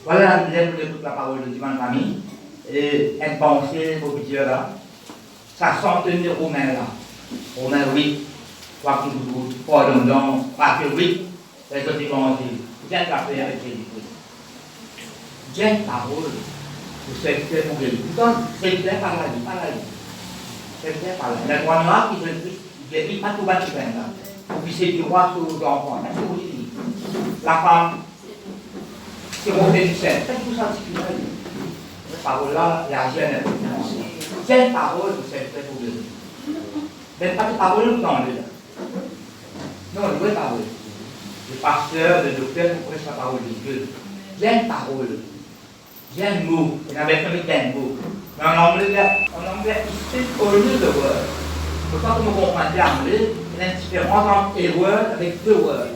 Voilà, je voulais toute la parole de Divine Famille. Et une pensée pour Dieu là. Ça sent tenir Romains là. Romains 8, 3 12, pardon, parce que 8, c'est ce qui commence. Vous êtes la paix avec Jésus-Christ. J'ai une parole pour cette paix pour Jésus. Pourtant, c'est clair par la vie, par la vie. C'est clair par la vie. Les droits noirs qui se disent, il n'y a pas tout bâti là. Pour puisser du roi sur les enfants. La femme, c'est mon bénéficiaire. C'est tout ça qui est cette parole-là, la gêne. C'est une parole pour cette paix pour Jésus. Mais pas de parole dans le là. Non, une vraie parole. Le pasteur, le docteur, vous prêchez la parole de Dieu. J'ai une parole. J'ai un mot. Il n'avait fait un mot. Mais en anglais, il speak only the word. Pourquoi vous me comprenez en anglais, il y a une différence entre a word avec the word.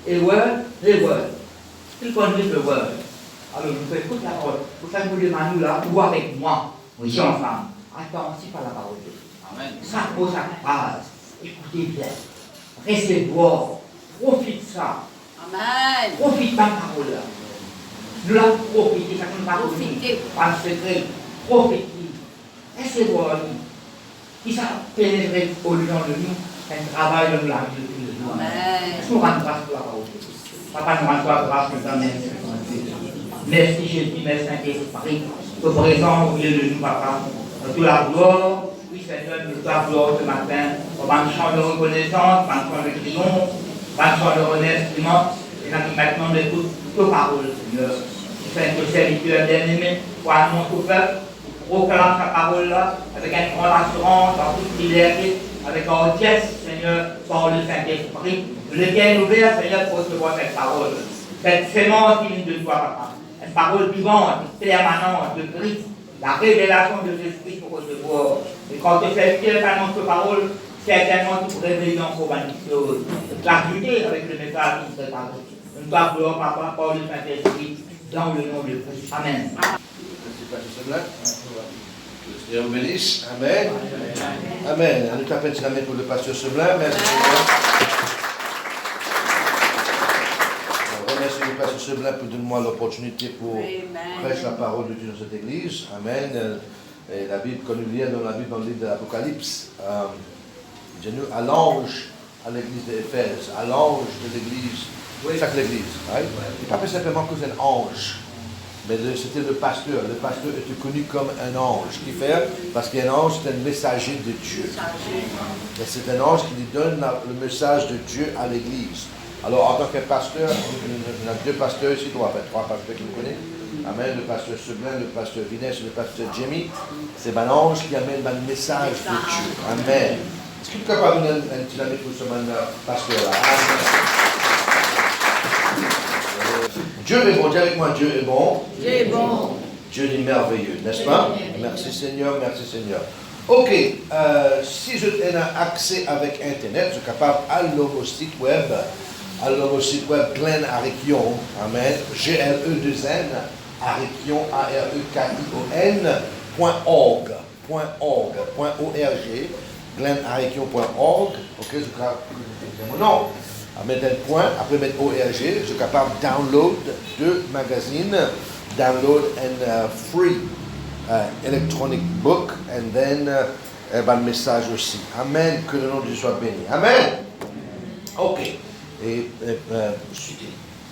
A word, the word. Speak only the word. Alors, je vous écoute la parole. Vous faites vous demander là, ou avec moi, oui, ensemble. Attention par la parole de Dieu. Amen. Ça pose sa base. Écoutez bien. Recevoir. Profite ça. Amen. Profite de la parole là. Nous la profiter, ça ne va pas profiter. Parce que profiter. Recevoir. Qui ça pénétrer au-dedans de nous, un travail de la vie de tous les jours. Est-ce qu'on rend grâce pour la parole de Dieu? Papa, nous rendons grâce maintenant. Merci Jésus, merci Saint-Esprit. Au présent, au milieu de nous, papa. Toute la gloire. Oui, Seigneur, nous la gloire ce matin. On va nous chanter de reconnaissance, on va nous chanter de triomphe, on va nous chanter de remerciement. Et maintenant, on écoute toutes paroles, Seigneur. Saint serviteur bien-aimé, pour annoncer au peuple, proclame sa parole-là, avec une grande assurance, en toute liberté, avec un audience, Seigneur, par le Saint-Esprit, lequel ouvert, Seigneur, pour recevoir cette parole. Cette sémence qui vient de toi, papa. Une parole vivante, permanente de Christ, la révélation de Jésus-Christ pour recevoir. Et quand tu fais fier d'annoncer cette parole, certainement tu pourrais révéler encore une chose. L'ajouter avec le message qui se parle. Nous dois gloire, papa, par le Saint-Esprit, dans le nom de Christ. Amen. Merci, Pasteur Seblac. Que le Seigneur vous bénisse. Amen. Amen. Un autre appel pour le Pasteur Seblac. Merci, Seigneur. Merci le Pasteur Seblac pour donner-moi l'opportunité pour prêcher la parole de Dieu dans cette église. Amen. Et la Bible, quand nous lisons dans la Bible, dans le livre de l'Apocalypse, Dieu nous à l'ange à l'église d'Éphèse, à l'ange de l'église, chaque église. Right? Il n'est pas simplement que c'est un ange, mais c'était le pasteur. Le pasteur était connu comme un ange. Qui fait? Parce qu'un ange, c'est un messager de Dieu. Et c'est un ange qui lui donne le message de Dieu à l'église. Alors, en tant que pasteur, on a deux pasteurs ici, trois pasteurs qui nous connaissent. Amen, le pasteur Seblin, le pasteur Vinès et le pasteur Jimmy. C'est un ange qui amène le message de Dieu. Amen. Est-ce que tu es capable de donner un petit ami pour ce pasteur-là? Dieu est bon, dis avec moi, Dieu est bon. Dieu est bon. Dieu est merveilleux, n'est-ce pas? Merci Seigneur, merci Seigneur. Ok, si je tenais accès avec Internet, je suis capable d'aller au site web. Alors au site web Glenn Arekion, amen, G-L-E-2-N, Arekion, A-R-E-K-I-O-N.org, .org, glennarekion.org, ok, c'est mon nom, mettre un point, après mettre ORG, je suis capable de download deux magazines, download un free electronic book, and then un message aussi. Amen, que le nom de Dieu soit béni. Amen. Ok. Et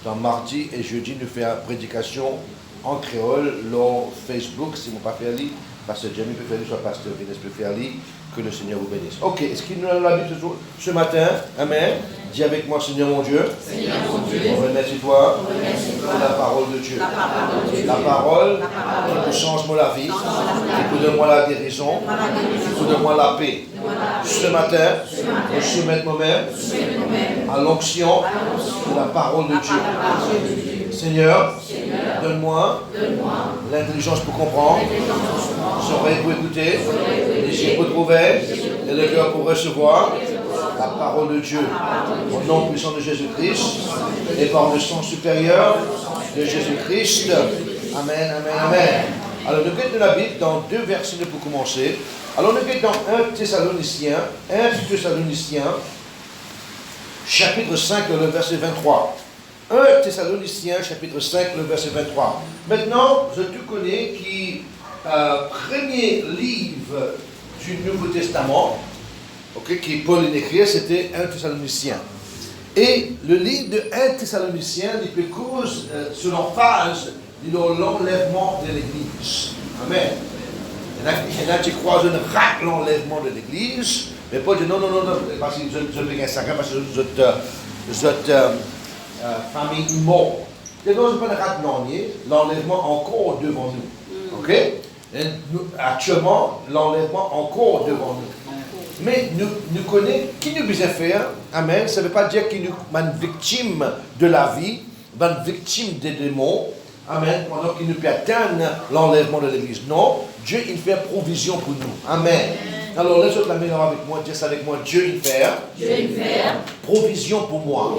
dans mardi et jeudi, nous faisons une prédication en créole sur Facebook. Si vous ne pouvez pas faire lire, Pasteur Jamie peut faire lire, soit Pasteur Vinès peut faire lire. Que le Seigneur vous bénisse. Ok, est-ce qu'il nous a l'habitude ce matin? Amen. Dis avec moi, Seigneur mon Dieu. Seigneur mon Dieu. On remercie toi pour la parole de Dieu. La parole qui change-moi la vie. Qui donne-moi la guérison. Qui donne-moi la paix. Ce matin, je soumets moi-même à l'onction de la parole de Dieu. Seigneur, donne-moi l'intelligence pour comprendre, l'oreille pour écouter, les yeux pour trouver et le cœur pour recevoir la parole de Dieu. Au nom puissant de Jésus-Christ et par le sang supérieur de Jésus-Christ. Amen, amen, amen. Alors, nous guettons la Bible dans deux versets pour commencer. Alors, nous guettons dans 1 Thessaloniciens, chapitre 5, le verset 23. 1 Thessaloniciens chapitre 5, le verset 23. Maintenant, je te connais qui premier livre du Nouveau Testament, qui Paul écrit, c'était 1 Thessaloniciens. Et le livre de 1 Thessaloniciens, il peut cause, selon phase, l'enlèvement de l'Église. Amen. Il y en a qui croient, je ne rate l'enlèvement de l'Église, mais Paul dit non, parce que je vais sacré, parce que je famille mort. Et donc, je ne peux pas rater l'enlèvement encore devant nous. Ok? Et nous, actuellement, l'enlèvement encore devant nous. Mais nous connaissons qui nous besoin faire. Amen. Ça ne veut pas dire qu'il nous sommes victime de la vie, une victime des démons. Amen. Pendant qu'il nous peut atteindre l'enlèvement de l'Église. Non, Dieu, il fait provision pour nous. Amen. Alors, laisse la main avec moi, dis avec moi, Dieu, il fait provision pour moi.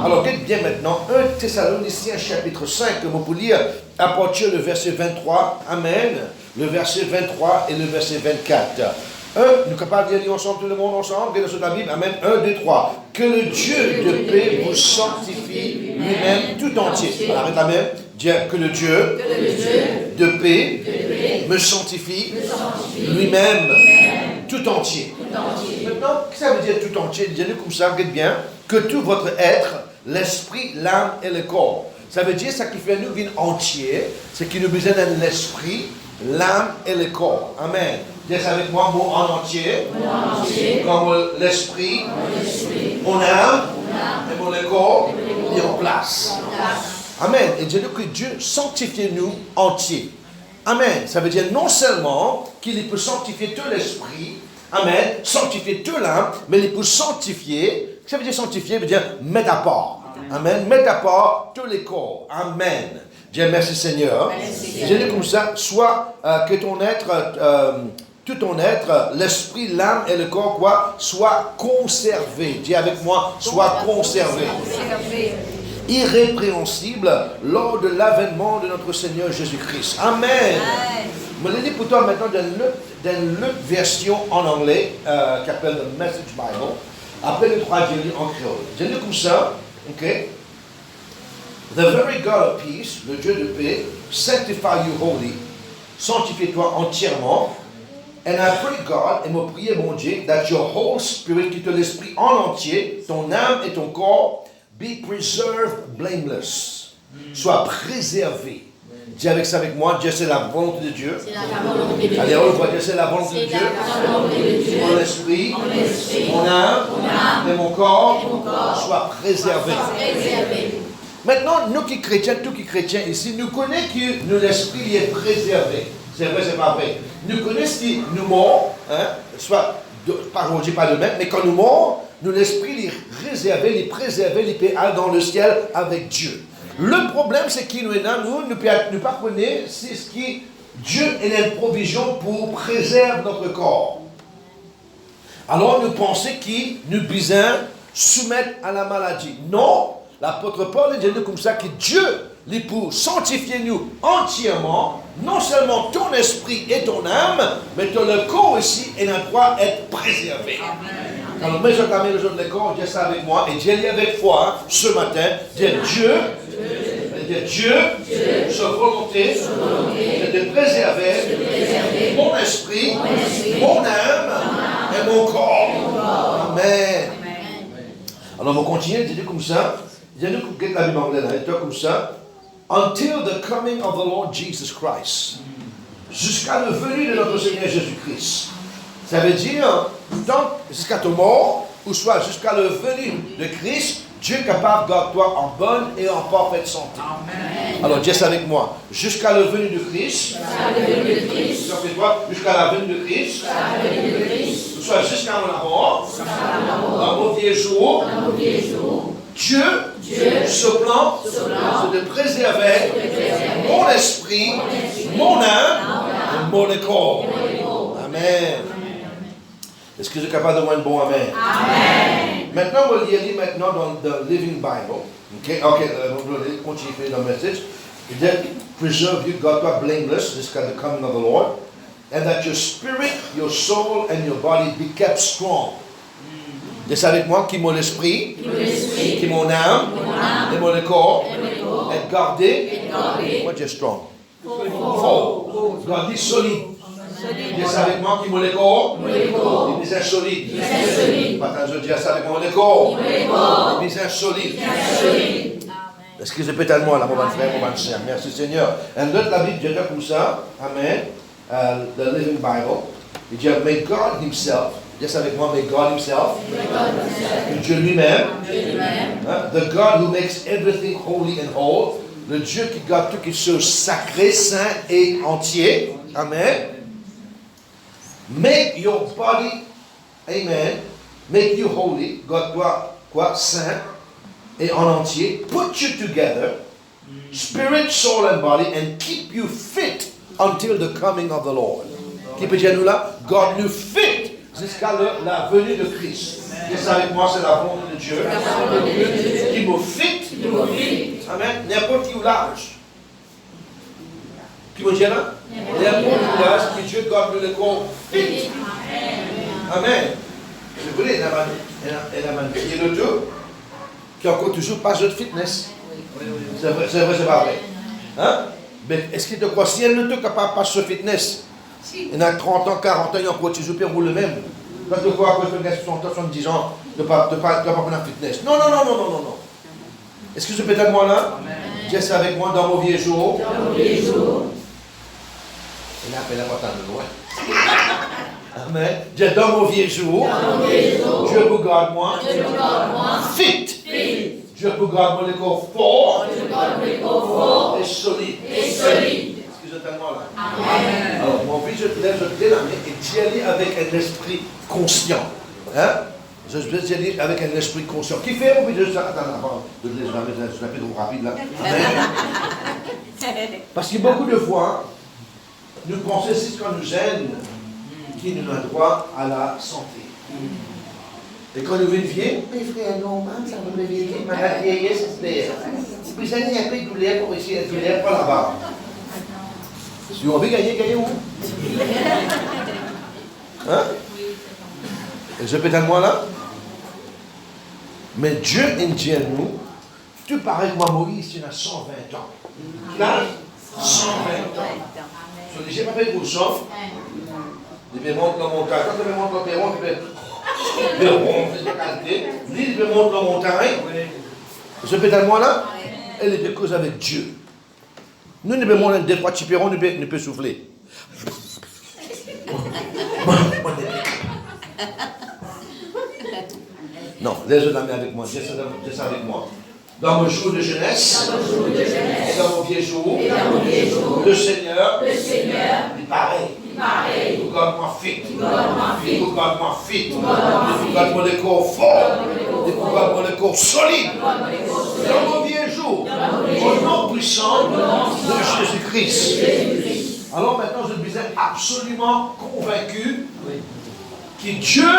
Alors, regardez bien maintenant, 1 Thessaloniciens chapitre 5, que vous pouvez lire à partir du verset 23. Amen. Le verset 23 et le verset 24. Nous sommes capables de lire ensemble, tout le monde ensemble, regardez sur la Bible, Amen, 1, 2, 3. Que le Dieu de paix vous sanctifie lui-même tout entier. Alors, arrête la main, dire que le Dieu de paix me sanctifie lui-même tout entier. Maintenant, qu'est-ce que ça veut dire tout entier? Dis-le comme ça, regardez bien, que tout votre être, l'esprit, l'âme et le corps. Ça veut dire, ça qui fait nous vivre entier, c'est qu'il nous besoin de l'esprit, l'âme et le corps. Amen. Dis avec moi, mot en entier. Comme l'esprit, mon âme et mon corps est en place. Amen. Et dis-le que Dieu sanctifie nous entiers. Amen. Ça veut dire non seulement qu'il peut sanctifier tout l'esprit, amen, sanctifier tout l'âme, mais il peut sanctifier, ça veut dire sanctifier, veut dire mettre à part. Amen. Mettre à part tous les corps. Amen. Dieu merci Seigneur. Je dis comme ça, soit que ton être, tout ton être, l'esprit, l'âme et le corps, quoi, soit conservé. Dis avec moi, soit conservé. Irrépréhensible lors de l'avènement de notre Seigneur Jésus-Christ. Amen. Je vais lire pour toi maintenant dans l'autre version en anglais, qui s'appelle The Message Bible. Après le troisième livre en créole. Je lis comme ça, ok? The very God of peace, le Dieu de paix, sanctify you wholly, sanctifie-toi entièrement. And I pray God, et me prier mon Dieu, that your whole spirit, qui est l'esprit en entier, ton âme et ton corps, be preserved blameless. Soit préservé. Dis avec ça avec moi, Dieu c'est la volonté de Dieu. Allez, on le voit, Dieu c'est la volonté de Dieu. Mon esprit, mon âme et mon corps soient préservés. Maintenant, nous qui chrétiens, tous qui chrétiens ici, nous connaissons que nous, l'esprit est préservé. C'est vrai, c'est pas vrai. Nous connaissons que nous morts, soit, pardon, je dis pas de même, mais quand nous morts, nous l'esprit est réservé, il est préservé, il peut aller dans le ciel avec Dieu. Le problème, c'est que nous ne pouvons pas connaître c'est ce qui Dieu a une provision pour préserver notre corps. Alors nous pensons qu'il nous besoin soumettre à la maladie. Non, l'apôtre Paul dit comme ça que Dieu, il pour sanctifier nous entièrement, non seulement ton esprit et ton âme, mais ton le corps aussi est un droit d'être préservé. Alors, mets ta main le jour de corps, dis ça avec moi, et dis-le avec foi ce matin, dis Dieu, sa volonté, c'est de préserver mon esprit, mon âme et mon corps. Amen. Alors, on va continuer, dis-le comme ça. Dis-le comme la Bible anglaise, comme ça. Until the coming of the Lord Jesus Christ. Jusqu'à le venue de notre Seigneur Jésus-Christ. Ça veut dire, donc, jusqu'à ta mort, ou soit jusqu'à le venue de Christ, Dieu est capable de garder toi en bonne et en parfaite santé. Amen. Alors, dis ça avec moi. Jusqu'à le venue de Christ, jusqu'à la venue de Christ, soit jusqu'à mon mort, dans mon vieux jour, Dieu, ce plan, c'est de préserver mon esprit, mon âme et mon corps. Amen. Est-ce que vous êtes capable de voir un bon amen? Amen. Maintenant, on va lire maintenant dans le Living Bible. On va continuer dans le message. Il dit, preserve you, God, blameless, jusqu'à the coming of the Lord, and that your spirit, your soul, and your body be kept strong. Dis avec moi, qui mon esprit, qui mon âme, et mon corps, être gardé. Moi, je suis strong. Fort. Gardé solide. Dis avec moi, qui mon corps, il est solide. Maintenant, je dis ça avec mon corps, il est solide. Est-ce que je peux tellement là, mon bon frère, mon bon sœur? Merci Seigneur. Et l'autre, la Bible, je dis comme ça, Amen, the Living Bible, il dit, may God himself, dis avec moi, may God himself, Dieu lui-même, the God who makes everything holy and whole, le Dieu qui garde toutes les choses sacrées, saintes et entières, Amen, make your body, Amen, make you holy, God toi, quoi, saint, et en entier, put you together, spirit, soul and body, and keep you fit until the coming of the Lord. Qui peut dire nous là? God nous fit jusqu'à la venue de Christ. Et ça avec moi, c'est la volonté de Dieu. Qui me fit. Amen. N'importe qui l'âge. Qui me dit là? N'importe qui l'âge, que Dieu garde le corps fit. Amen. Je voulais, elle a manqué le tout. Qui a encore toujours pas de fitness. C'est vrai, c'est pas vrai. Hein? Mais est-ce qu'il te croit si elle ne te capable pas de fitness? Il y a 30 ans, 40 ans, il y a encore toujours pour rouler même. Quand tu crois que tu as 60 ans, 70 ans, tu ne peux pas prendre la fitness. Non. Est-ce que je peux être moi là? Dis ça avec moi dans mon vieux jour. Et là, elle n'a pas tant de loin. Amen. Dis dans mon vieux jour. Dieu vous garde moi. Fit. Dieu vous garde le corps fort. Et solide. Excusez-moi là. Amen. Alors, mon fils, je te lève la main et tu aller avec un esprit conscient. Hein? Je vais te dire avec un esprit conscient. Qui fait mon fils? Attends, je vais la plus trop rapide là. Amen. Parce que beaucoup de fois, nous pensons que c'est ce qu'on nous aide qui nous a droit à la santé. Et quand nous venons vieillir, mes frères, non, ça me vieillir, ma vieillesse, c'est puis ça n'y a pas de douleur pour essayer de douleur par là-bas. Si on veut gagner où? Hein? Et je peux dire moi là? Mais Dieu indique nous, tu parais que moi, Moïse, tu as 120 ans. Tu as 120 ans. Je n'ai pas fait pour ça. Il me montre la montagne. Quand il me montre le perron, il me montre la montagne. Je peux dire moi là? Elle est de cause avec Dieu. Nous ne pouvons pas des fois de perron, nous peut souffler. Non, les autres amis avec moi, dis ça avec moi. Dans mon jour de jeunesse, et dans mon vieux jour, le Seigneur, il paraît. Il garde-moi fit. Il garde-moi fit. Il garde-moi le corps fort. Il garde-moi le corps solide. Dans mon vieux jour, au nom puissant de Jésus-Christ. Alors maintenant, je suis absolument convaincu que Dieu,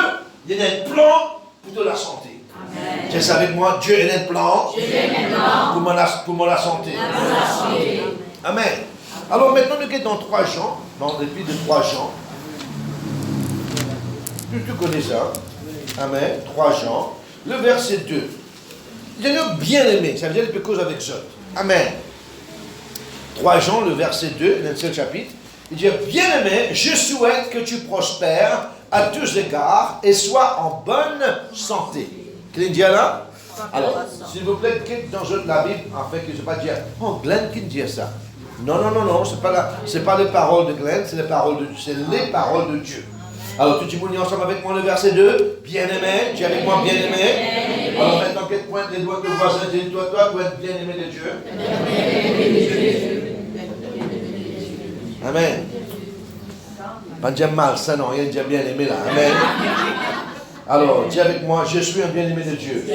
il a un plan pour de la santé. Dis ça avec moi, Dieu a un plan pour la santé. Amen. Alors maintenant, nous sommes dans 3 Jean, dans l'épître de 3 Jean. Tu connais ça. Amen. 3 Jean. Le verset 2. Il y en a bien aimé. Ça veut dire quelque chose avec ça. Amen. 3 Jean, le verset 2, dans le seul chapitre. Il dit, bien aimé, je souhaite que tu prospères à tous égards et sois en bonne santé. Qu'est-ce qu'il dit là? Alors, s'il vous plaît, quitte dans la Bible, afin que je ne vais pas dire, oh, Glenn qui dit ça. Non, ce n'est pas les paroles de Glenn, c'est les paroles de Dieu. Alors, tu dis ensemble avec moi le verset 2, bien-aimé, dis avec moi bien-aimé. Alors maintenant, qu'est-ce que pointe les doigts de voisin, dis-toi, tu es bien-aimé de Dieu. Amen. Pas dire mal, ça non, il y a bien-aimé là. Amen. Alors, dis avec moi, je suis un bien-aimé de Dieu.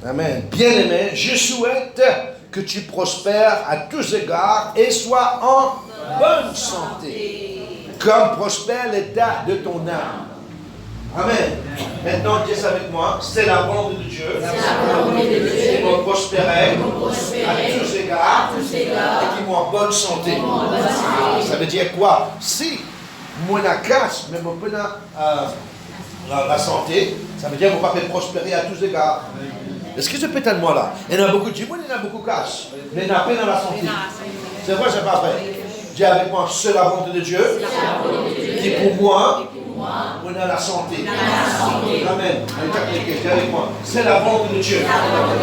Amen. Bien-aimé, je souhaite que tu prospères à tous égards et sois en bonne santé, comme prospère l'état de ton âme. Amen. Maintenant, dis ça avec moi, c'est la volonté de Dieu. Qui m'ont prospéré à tous égards et qui m'ont en bonne santé. Ça veut dire quoi? Si mon casse, mais mon La santé, ça veut dire qu'on va faire prospérer à tous égards. Est-ce que je peux tellement là? Il y en a beaucoup de Jimoun, il y en a beaucoup de cash. Mais il n'y a pas dans la santé. C'est vrai, c'est pas vrai. Dis avec moi, c'est la volonté de Dieu. Qui pour moi, on a la santé. Amen. Dis avec moi, c'est la volonté de Dieu.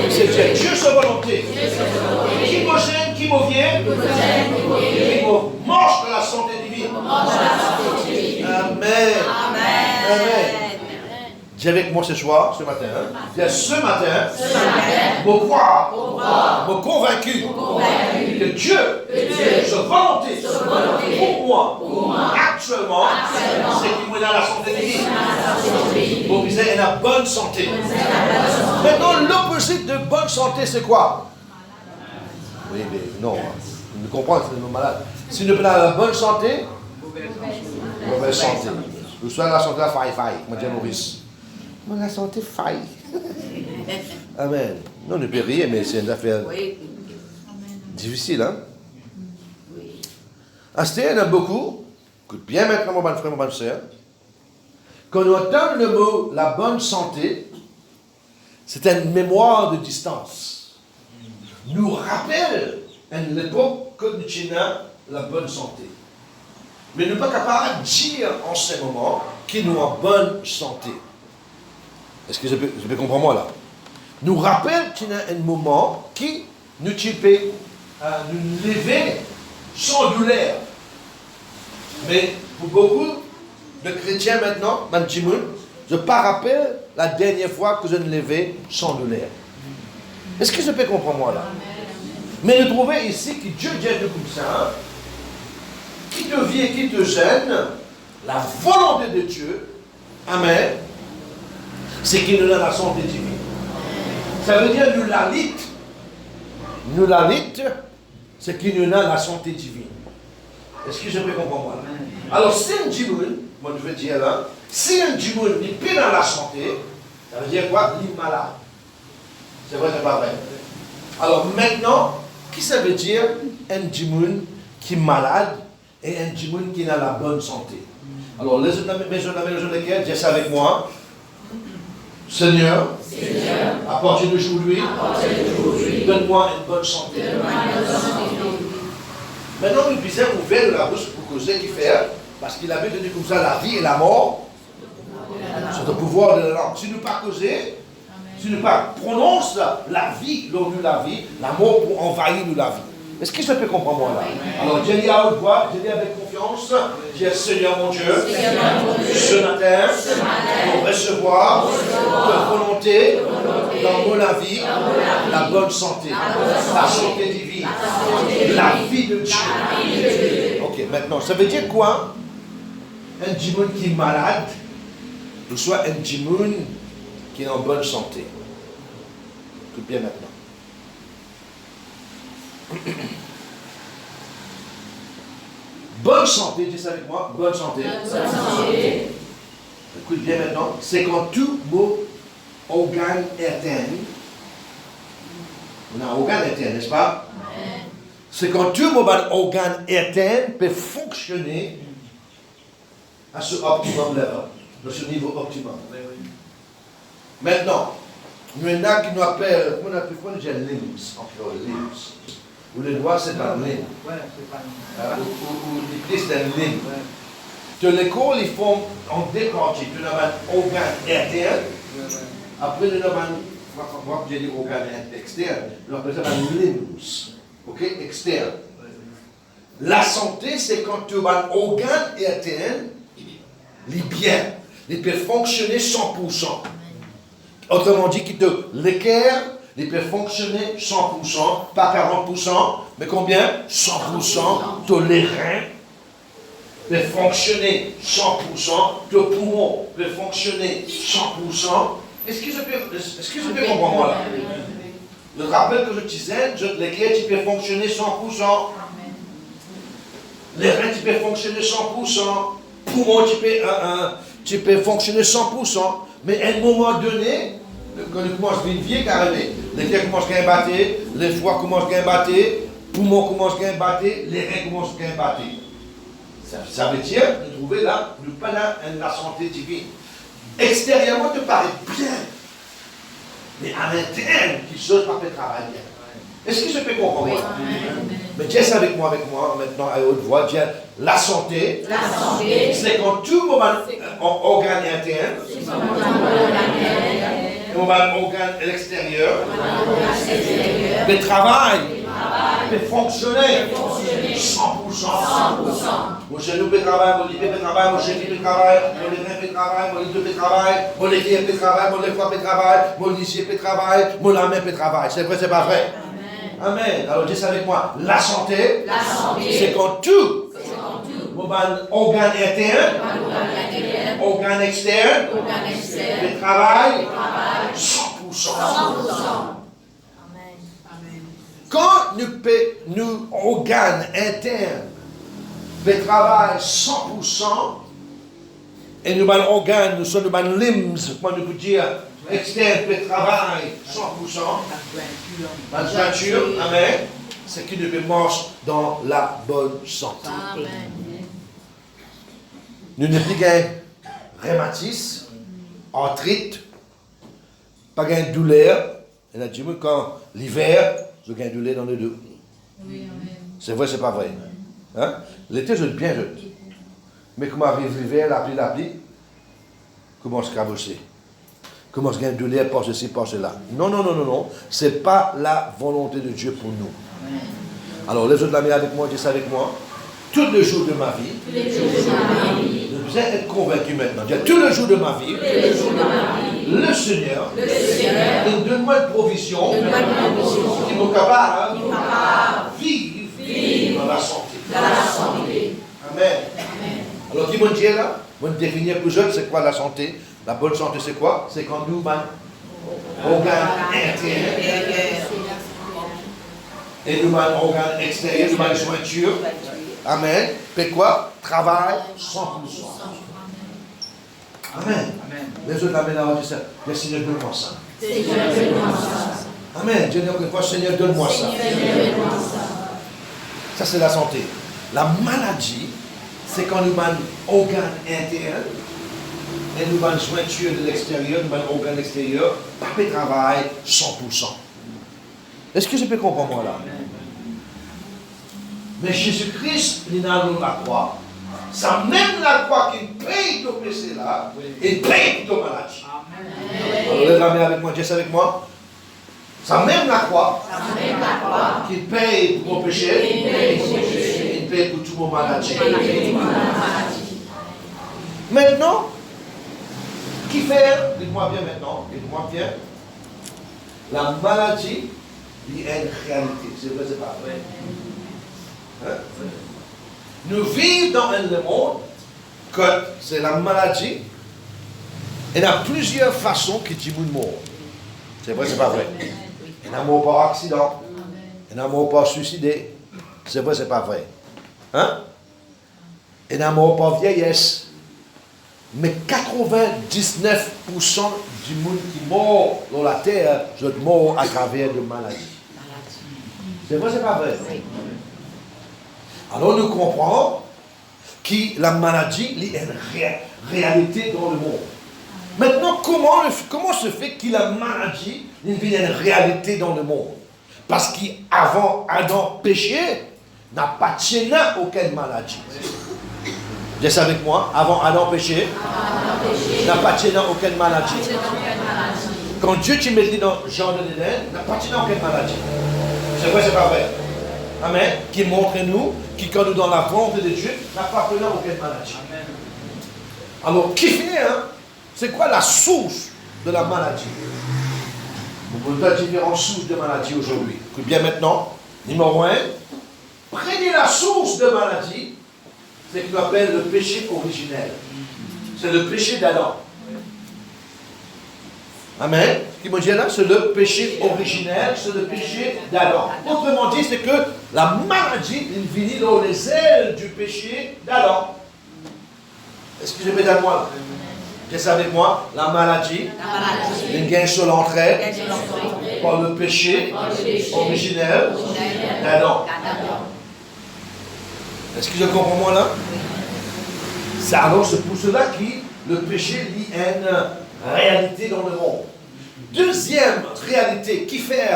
C'est Dieu. Dieu sa volonté. Qui me gêne, qui me vient, qui me marche dans la santé divine. Amen. Amen. Dis avec moi ce soir, ce matin. Dis ce matin, me croire, me convaincu que Dieu, sa volonté pour moi, actuellement, c'est qu'il me donne la santé divine. Pour qu'il ait une bonne santé. Maintenant, l'opposite de bonne santé, c'est quoi? Oui, mais non, vous comprenez, c'est nos malades. Si nous prenons la bonne santé, mauvaise santé. Vous soyez la santé, faille, moi dis Maurice. Moi, la santé faille. Amen. Non, ne peut rien, mais c'est une affaire difficile, hein? À ce il y en a beaucoup, écoute bien maintenant, mon bon frère, mon bonne soeur, quand on entend le mot la bonne santé, c'est une mémoire de distance. Nous rappelle à l'époque que nous avons la bonne santé. Mais nous ne sommes pas capables de dire en ce moment qu'ils nous en bonne santé. Est-ce que je peux comprendre moi là? Nous rappelle qu'il y a un moment qui nous peut nous lever sans douleur. Mais pour beaucoup de chrétiens maintenant, je ne pas rappeler la dernière fois que je me levais sans douleur. Est-ce que je peux comprendre moi là? Mais nous trouvons ici que Dieu dit comme ça, qui te vient, qui te gêne, la volonté de Dieu, amen, c'est qu'il nous donne la santé divine. Ça veut dire nous la lutte, c'est qu'il nous donne la santé divine. Est-ce que je peux comprendre moi? Alors, si un djimoun, moi je veux dire là, si un djimoun n'est plus dans la santé, ça veut dire quoi? Il est malade. C'est vrai, c'est pas vrai. Alors maintenant, qui ça veut dire un djimoun qui est malade et un djimoun qui a la bonne santé? Alors, les gens lesquels, dis ça avec moi. Seigneur, à partir d'aujourd'hui, donne-moi une bonne santé. Maintenant, nous puissions ouvrir la bouche pour causer qui faire, parce qu'il avait donné comme ça la vie et la mort, c'est le pouvoir de la langue. Si nous pas causer, si nous pas prononce la vie, l'on nous la vie, la mort pour envahir nous la vie. Est-ce que je peux comprendre moi là? Alors, je dis à haute voix, je dis avec confiance, je dis Seigneur mon Dieu, ce matin, pour recevoir ta volonté dans mon vie, la bonne santé, la santé divine, la vie de Dieu. Ok, maintenant, ça veut dire quoi? Un djimoun qui est malade, ou soit un djimoun qui est en bonne santé. Tout bien maintenant. Bonne santé, dis ça avec moi, bonne santé. Bonne santé. Écoute bien maintenant, c'est quand tout mot organe interne, on a un organe interne, n'est-ce pas? C'est quand tout mot organe interne peut fonctionner à ce optimum level, à ce niveau optimum. Maintenant, nous avons qui nous appelle, comment on appelle quoi? Nous avons limbs, encore limbs. Ou les doigts, c'est un limb. Ou les pieds, c'est un limb. De l'école, ils font en deux parties. Tu as un organe interne. Après, nous avons moi, j'ai dit organe externe. Nous appelons ça un limbs. Ok? Externe. La santé, c'est quand tu as un organe interne, il est bien. Il peut fonctionner 100%. Autrement dit, qu'il te l'équerre. Il peut fonctionner 100%, pas 40%, mais combien? 100%, les reins peuvent fonctionner 100%, le poumon peut fonctionner 100%. Est-ce que je peux comprendre moi là? Je te rappelle que je disais, l'éclair, tu peux fonctionner 100%. Les reins, tu peux fonctionner 100%. Poumon, tu peux fonctionner 100%. Mais à un moment donné, quand il commence à vivre carrément, les cœurs commencent à battre, les foies commencent à battre, les poumons commencent à battre, les reins commencent à battre. Ça veut dire, nous trouvons là, nous pas là la santé divine. extérieurement te paraît bien. Mais à l'interne, qui chose pas fait travailler bien. Est-ce que je peux comprendre? Oui. Mais Dieu est avec moi maintenant à haute voix. Dieu, la santé, c'est quand tout organe interne, organe extérieur, le travail, peut fonctionner 100%. Mon genou peut travailler, mon lit peut travailler, mon genou peut travailler, mon rein peut travailler, mon lit peut travailler, mon équipe peut travailler, mon foie peut travailler, mon lycée peut travailler, mon main peut travailler. C'est vrai, c'est pas vrai? Amen. Alors dis ça avec moi. La santé, c'est quand tout, organe interne, organe externe, le travail, 100%. Quand nous organes internes travaillent 100%, et nous avons organes, nous sommes limbs, comment nous pouvons dire, externes travaillent 100%, la nature, amen, c'est que nous marchons dans la bonne santé. Amen. Nous n'avons pas de rhumatisme, arthrite, pas de douleur. Et là, dis-moi, quand l'hiver, je gagne du lait dans les deux. C'est vrai, c'est pas vrai. Hein? L'été, je suis bien jeune. Mais comment arrive l'hiver, la pluie, comment se cabosser? Comment se gagne du lait, par ceci, par cela? Non. Ce n'est pas la volonté de Dieu pour nous. Alors, les autres la avec moi, dis ça avec moi. Tous les jours de ma vie, je vais être convaincu maintenant. Tous les jours de ma vie, le Seigneur, il donne-moi une provision qui me capable de vivre dans la santé. Amen. Alors, qui m'a dit là, on va définir plus jeune, c'est quoi la santé? La bonne santé, c'est quoi? C'est quand nous, organes intérieurs, et nous, organes extérieurs, nous, jointures. Amen. Fait quoi? Travail 100%. Amen. Les autres amènent à dire ça. Le Seigneur, donne-moi ça. Amen. Dieu dit encore une fois, Seigneur, donne-moi ça. Ça, c'est la santé. La maladie, c'est quand nous avons organes internes et nous avons jointure de l'extérieur, nous avons organes extérieurs, pas de travail 100%. Est-ce que je peux comprendre moi là? Mais Jésus-Christ, il est dans la croix. Ça même la croix qui paye ton péché là, et paye ton maladie. Alors, les amis avec moi, Dieu avec moi. Ça même la croix qui paye pour mon péché, et paye pour tout mon maladie. Maintenant, qui fait, dites-moi bien maintenant, dites-moi bien, la maladie, il y a une réalité. C'est vrai, c'est pas vrai. Hein? Nous vivons dans un monde que c'est la maladie. Il y a plusieurs façons qui tuent le monde. C'est vrai, c'est pas vrai. Il y en a mort par accident. Il y en a mort par suicidé. C'est vrai, c'est pas vrai. Hein? Il y en a mort par vieillesse. Mais 99% du monde qui mort dans la terre, c'est mort à travers de maladies. C'est vrai, c'est pas vrai. Alors nous comprenons que la maladie est une réalité dans le monde. Maintenant, comment se fait que la maladie est une réalité dans le monde? Parce qu'avant Adam péché, n'a pas tenu aucune maladie. Dis ça avec moi, avant Adam péché, n'a pas tenu aucune maladie. Quand Dieu te met dans le jardin d'Éden, n'a pas tenu aucune maladie. C'est vrai, c'est pas vrai. Amen. Qui montre nous, qui quand nous dans la volonté de Dieu, n'a pas tenu aucune maladie. Alors, qui fait, hein? C'est quoi la source de la maladie? Vous pouvez différentes sources de maladie aujourd'hui. Écoute bien maintenant, numéro 1, prenez la source de maladie, c'est ce qu'on appelle le péché originel. C'est le péché d'Adam. Amen. Ce qui me dit là, c'est le péché originel, c'est le péché d'Adam. Autrement dit, c'est que la maladie, il vient dans les ailes du péché d'Adam. Est-ce que je vais dans moi là? Qu'est-ce avec moi? La maladie, une gain sur l'entrée par le péché originel d'Adam. Est-ce que je comprends moi là? C'est pour cela que le péché lit une réalité dans le monde. Deuxième réalité qui fait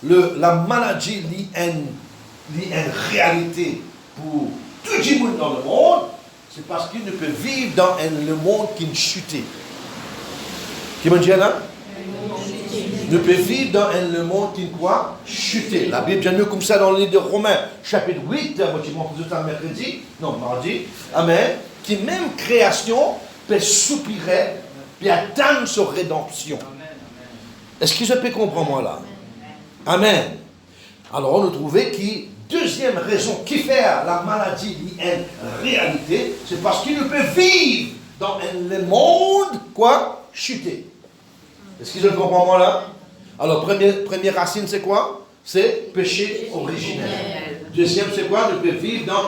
la maladie lit une réalité pour tout le monde dans le monde, c'est parce qu'il ne peut vivre dans le monde qui est chuté. Qui me dit là? Ne peut vivre dans le monde qui est quoi? Chuté. La Bible dit comme ça dans le livre de Romains, chapitre 8, mardi, amen, qui même création peut soupirer et atteindre sa rédemption. Est-ce que je peux comprendre moi là? Amen. Alors on a trouvé que deuxième raison qui fait la maladie une réalité, c'est parce qu'il ne peut vivre dans le monde quoi? Chuté. Est-ce que je comprends moi là? Alors première racine c'est quoi? C'est péché originel. Deuxième c'est quoi? Ne peut vivre dans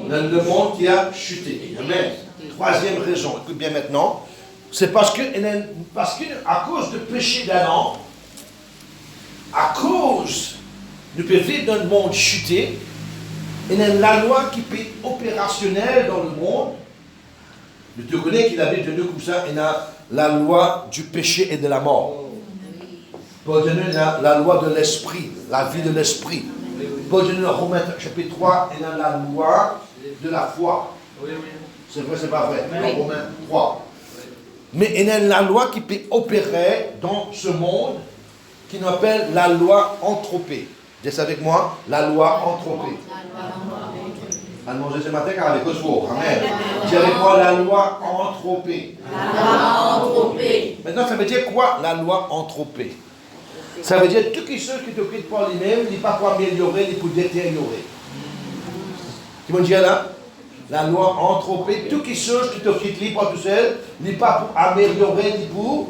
le monde qui a chuté. Amen. Troisième raison, écoute bien maintenant, c'est parce que à cause du péché d'Adam, à cause nous peut vivre dans le monde chuté, il y a la loi qui peut être opérationnelle dans le monde. Mais tu connais qu'il avait tenu comme ça, il y a la loi du péché et de la mort. Paul dit la loi de l'esprit, la vie de l'esprit. Paul dit dans Romains chapitre 3, il y a la loi de la foi. C'est vrai, c'est pas vrai. Dans Romains 3. Mais il y a la loi qui peut opérer dans ce monde, qui nous appelle la loi anthropée. Dites avec moi, la loi anthropée. À manger ce matin car avec vous. Amen. Dis avec moi la loi anthropée. La loi anthropée. Maintenant, ça veut dire quoi la loi anthropée? Ça veut dire tout ce qui te quitte par lui-même, il n'est pas pour améliorer, ni pour détériorer. Tu m'as dit là? La loi anthropée, tout ce qui te quitte libre tout seul, n'est pas pour améliorer, ni pour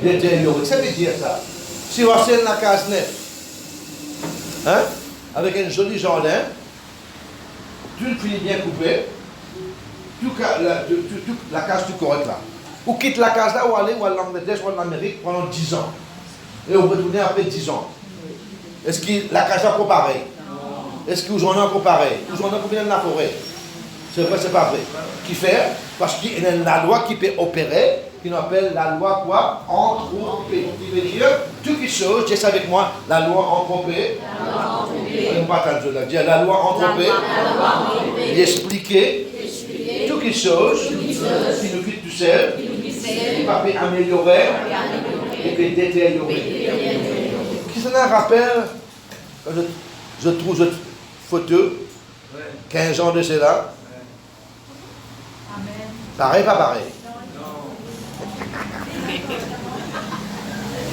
détériorer. Ça veut dire ça. Si on scène la case neuve, hein, avec un joli jardin, tout le filet bien coupé, la case tout correct là. Ou quitte la case là, ou aller en Angleterre, ou en Amérique pendant 10 ans. Et on retourne après 10 ans. Est-ce que la case là est pareil? Est-ce que vous en avez pareil? Vous en avez combien de la forêt? C'est vrai, c'est pas vrai. Qui fait? Parce qu'il y a la loi qui peut opérer, qu'on appelle la loi quoi? Anthropée. Qui veut dire, toutes les choses, dis avec moi, la loi anthropée. La loi anthropée. D'expliquer toutes les choses qui nous quittent tout seul, qui ne peuvent pas améliorer ou qui détériorer. Qui s'en a rappelle, quand je trouve cette photo, 15 ans de cela. Pareil, pas pareil.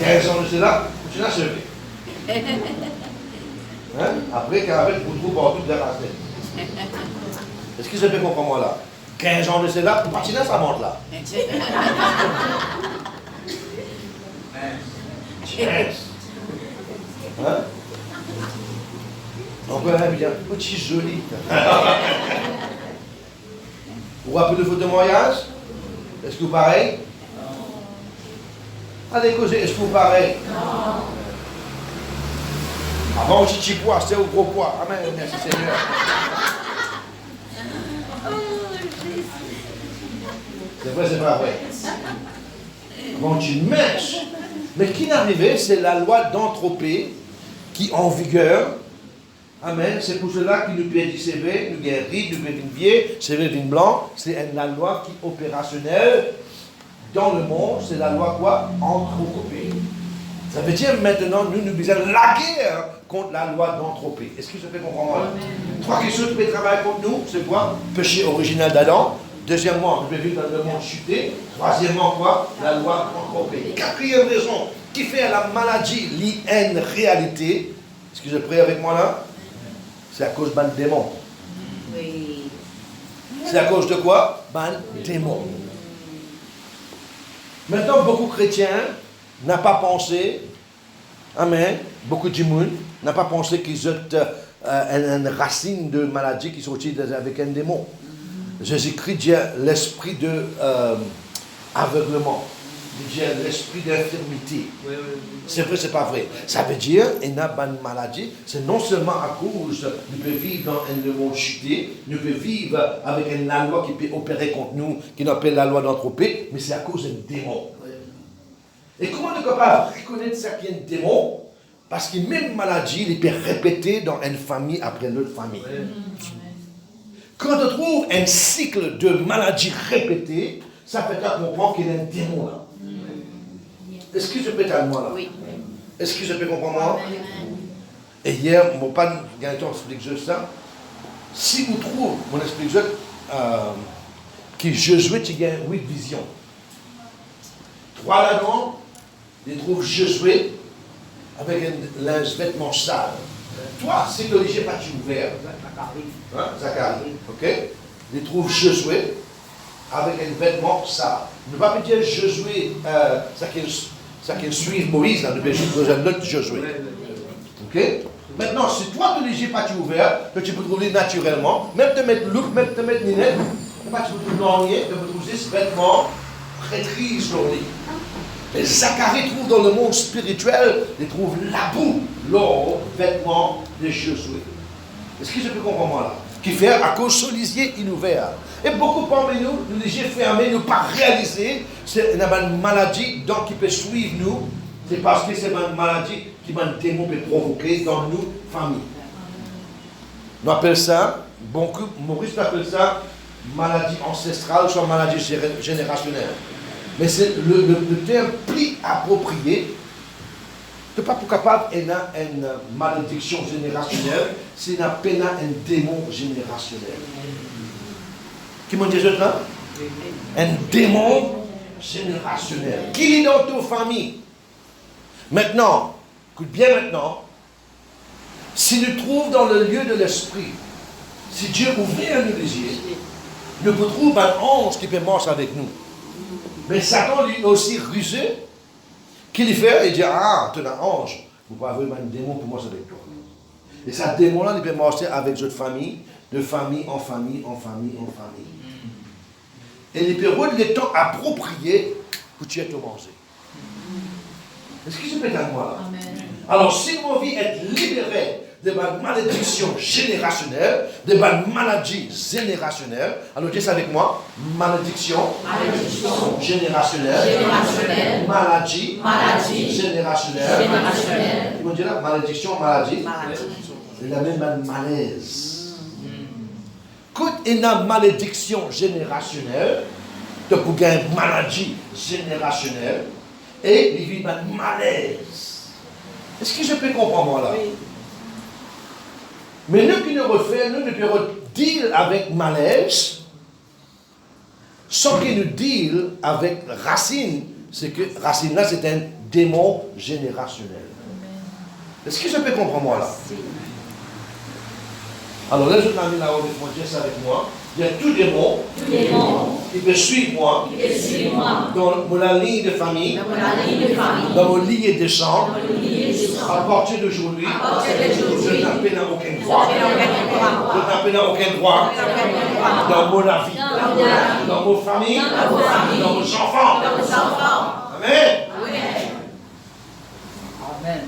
15 ans de cela, je l'ai achevé. Hein? Après, quand vous trouvez partout de la racine. Est-ce que je peux comprendre moi là? 15 ans de cela, pour patiner, ça monte là. Hein? On peut bien, petit joli. Vous vous rappelez de votre mariage? Est-ce que vous pareil? Allez, causez, est-ce que vous pareil? Non. Avant, petit poids, c'était au gros poids. Amen, merci Seigneur. C'est vrai, c'est pas vrai. Avant, tu mince. Mais qui n'est arrivé, c'est la loi d'anthropée qui est en vigueur. Amen. C'est pour cela qu'il nous peut dire CV, nous guérit, nous peut dire vieux, CV vin blanc. C'est la loi qui est opérationnelle dans le monde. C'est la loi quoi? Anthropée. Ça veut dire maintenant, nous faisons la guerre contre la loi d'anthropée. Est-ce que ça fait comprendre? Trois questions qui peuvent travailler contre nous. C'est quoi? Péché original d'Adam. Deuxièmement, nous vivons dans le monde chuté. Troisièmement, quoi? La loi anthropée. Quatrième raison qui fait la maladie l'IN réalité. Est-ce que je prie avec moi là? C'est à cause d'un démon. Oui. C'est à cause de quoi? Un démon. Maintenant, beaucoup de chrétiens n'ont pas pensé, amen, beaucoup de monde n'ont pas pensé qu'ils ont une racine de maladie qui sortit avec un démon. Jésus-Christ dit l'esprit de aveuglement. l'esprit d'infirmité. C'est vrai, c'est pas vrai. Ça veut dire, il y a une maladie, c'est non seulement à cause, nous pouvons vivre dans un monde chuté, nous pouvons vivre avec une loi qui peut opérer contre nous, qui nous appelle la loi d'entropie, mais c'est à cause d'un démon. Et comment on est capable de reconnaître ça qu'il y a un démon? Parce que même maladie, il peut répéter dans une famille après l'autre famille. Quand on trouve un cycle de maladies répétées, ça fait comprendre qu'il y a un démon là. Est-ce que je peux être à moi là? Oui. Est-ce que je peux comprendre moi? Et hier, mon père, Gaëtan explique juste ça. Si vous trouvez, mon explique juste, que Josué, tu gagnes 8 visions. 3 là-dedans, ils trouvent Josué avec un vêtement sale. Toi, c'est que j'ai pas ouvert. Zacharie. Ok? Ils trouvent Josué avec un vêtement sale. Ne pas me dire Josué, ça qui suit Moïse, là, dans un autre Josué. Ok? Maintenant, si toi, tu n'as pas ouvert, que tu peux trouver naturellement, même te mettre look, même te mettre ninette, tu peux trouver l'ornier, tu peux trouver ce vêtement prêtrise l'ornier. Et Zacharie trouve dans le monde spirituel, il trouve la boue, l'or, vêtement de Josué. Est-ce que je peux comprendre moi là? Qui fait à cause solisier inouvert. Et beaucoup parmi nous, nous les yeux fermés, nous pas réaliser, c'est une maladie donc qui peut suivre nous. C'est parce que c'est une maladie qui un démon peut provoquer dans nos familles. On appelle ça, Maurice appelle ça maladie ancestrale, soit maladie générationnelle. Mais c'est le terme plus approprié. Tu n'es pas capable d'une malédiction générationnelle, c'est un démon générationnel. Qui m'a dit ça? Un démon générationnel. Qui est dans ta famille? Maintenant, écoute bien maintenant, si nous trouvons dans le lieu de l'esprit, si Dieu ouvre nous les yeux, nous pouvons trouver un ange qui peut marcher avec nous. Mais Satan lui aussi rusé, qu'il fait, il dit, ah, tu es un ange, vous pouvez avoir un démon pour marcher avec toi. Et ce démon-là, il peut marcher avec votre famille, de famille en famille, en famille, en famille. Et il peut avoir le temps approprié pour tu es manger. Est-ce que je peux être à moi là? Amen. Alors, si mon vie est libérée de ma malédiction générationnelle, de ma maladie générationnelle, alors dis ça avec moi, malédiction générationnelle, maladie générationnelle. Ils vont dire là, malédiction, maladie. Il a même un malaise. Quand il y a une malédiction générationnelle, tu peux gagner une maladie générationnelle, et il vit un malaise. Est-ce que je peux comprendre moi là? Oui. Mais nous qui nous refaisons, nous pouvons deal avec malaise, sans qu'il nous deal avec racine. C'est que racine là, c'est un démon générationnel. Est-ce que je peux comprendre moi là? Alors là, je t'amène là-haut, dis ça avec moi. Il y a tout démon qui peut suivre moi dans la ligne de famille, dans mon lignée de sang. À partir d'aujourd'hui, je ne t'appelle à aucun droit. Je ne t'appelle à aucun droit dans mon vie, dans mon famille, dans mes enfants. Amen. Amen.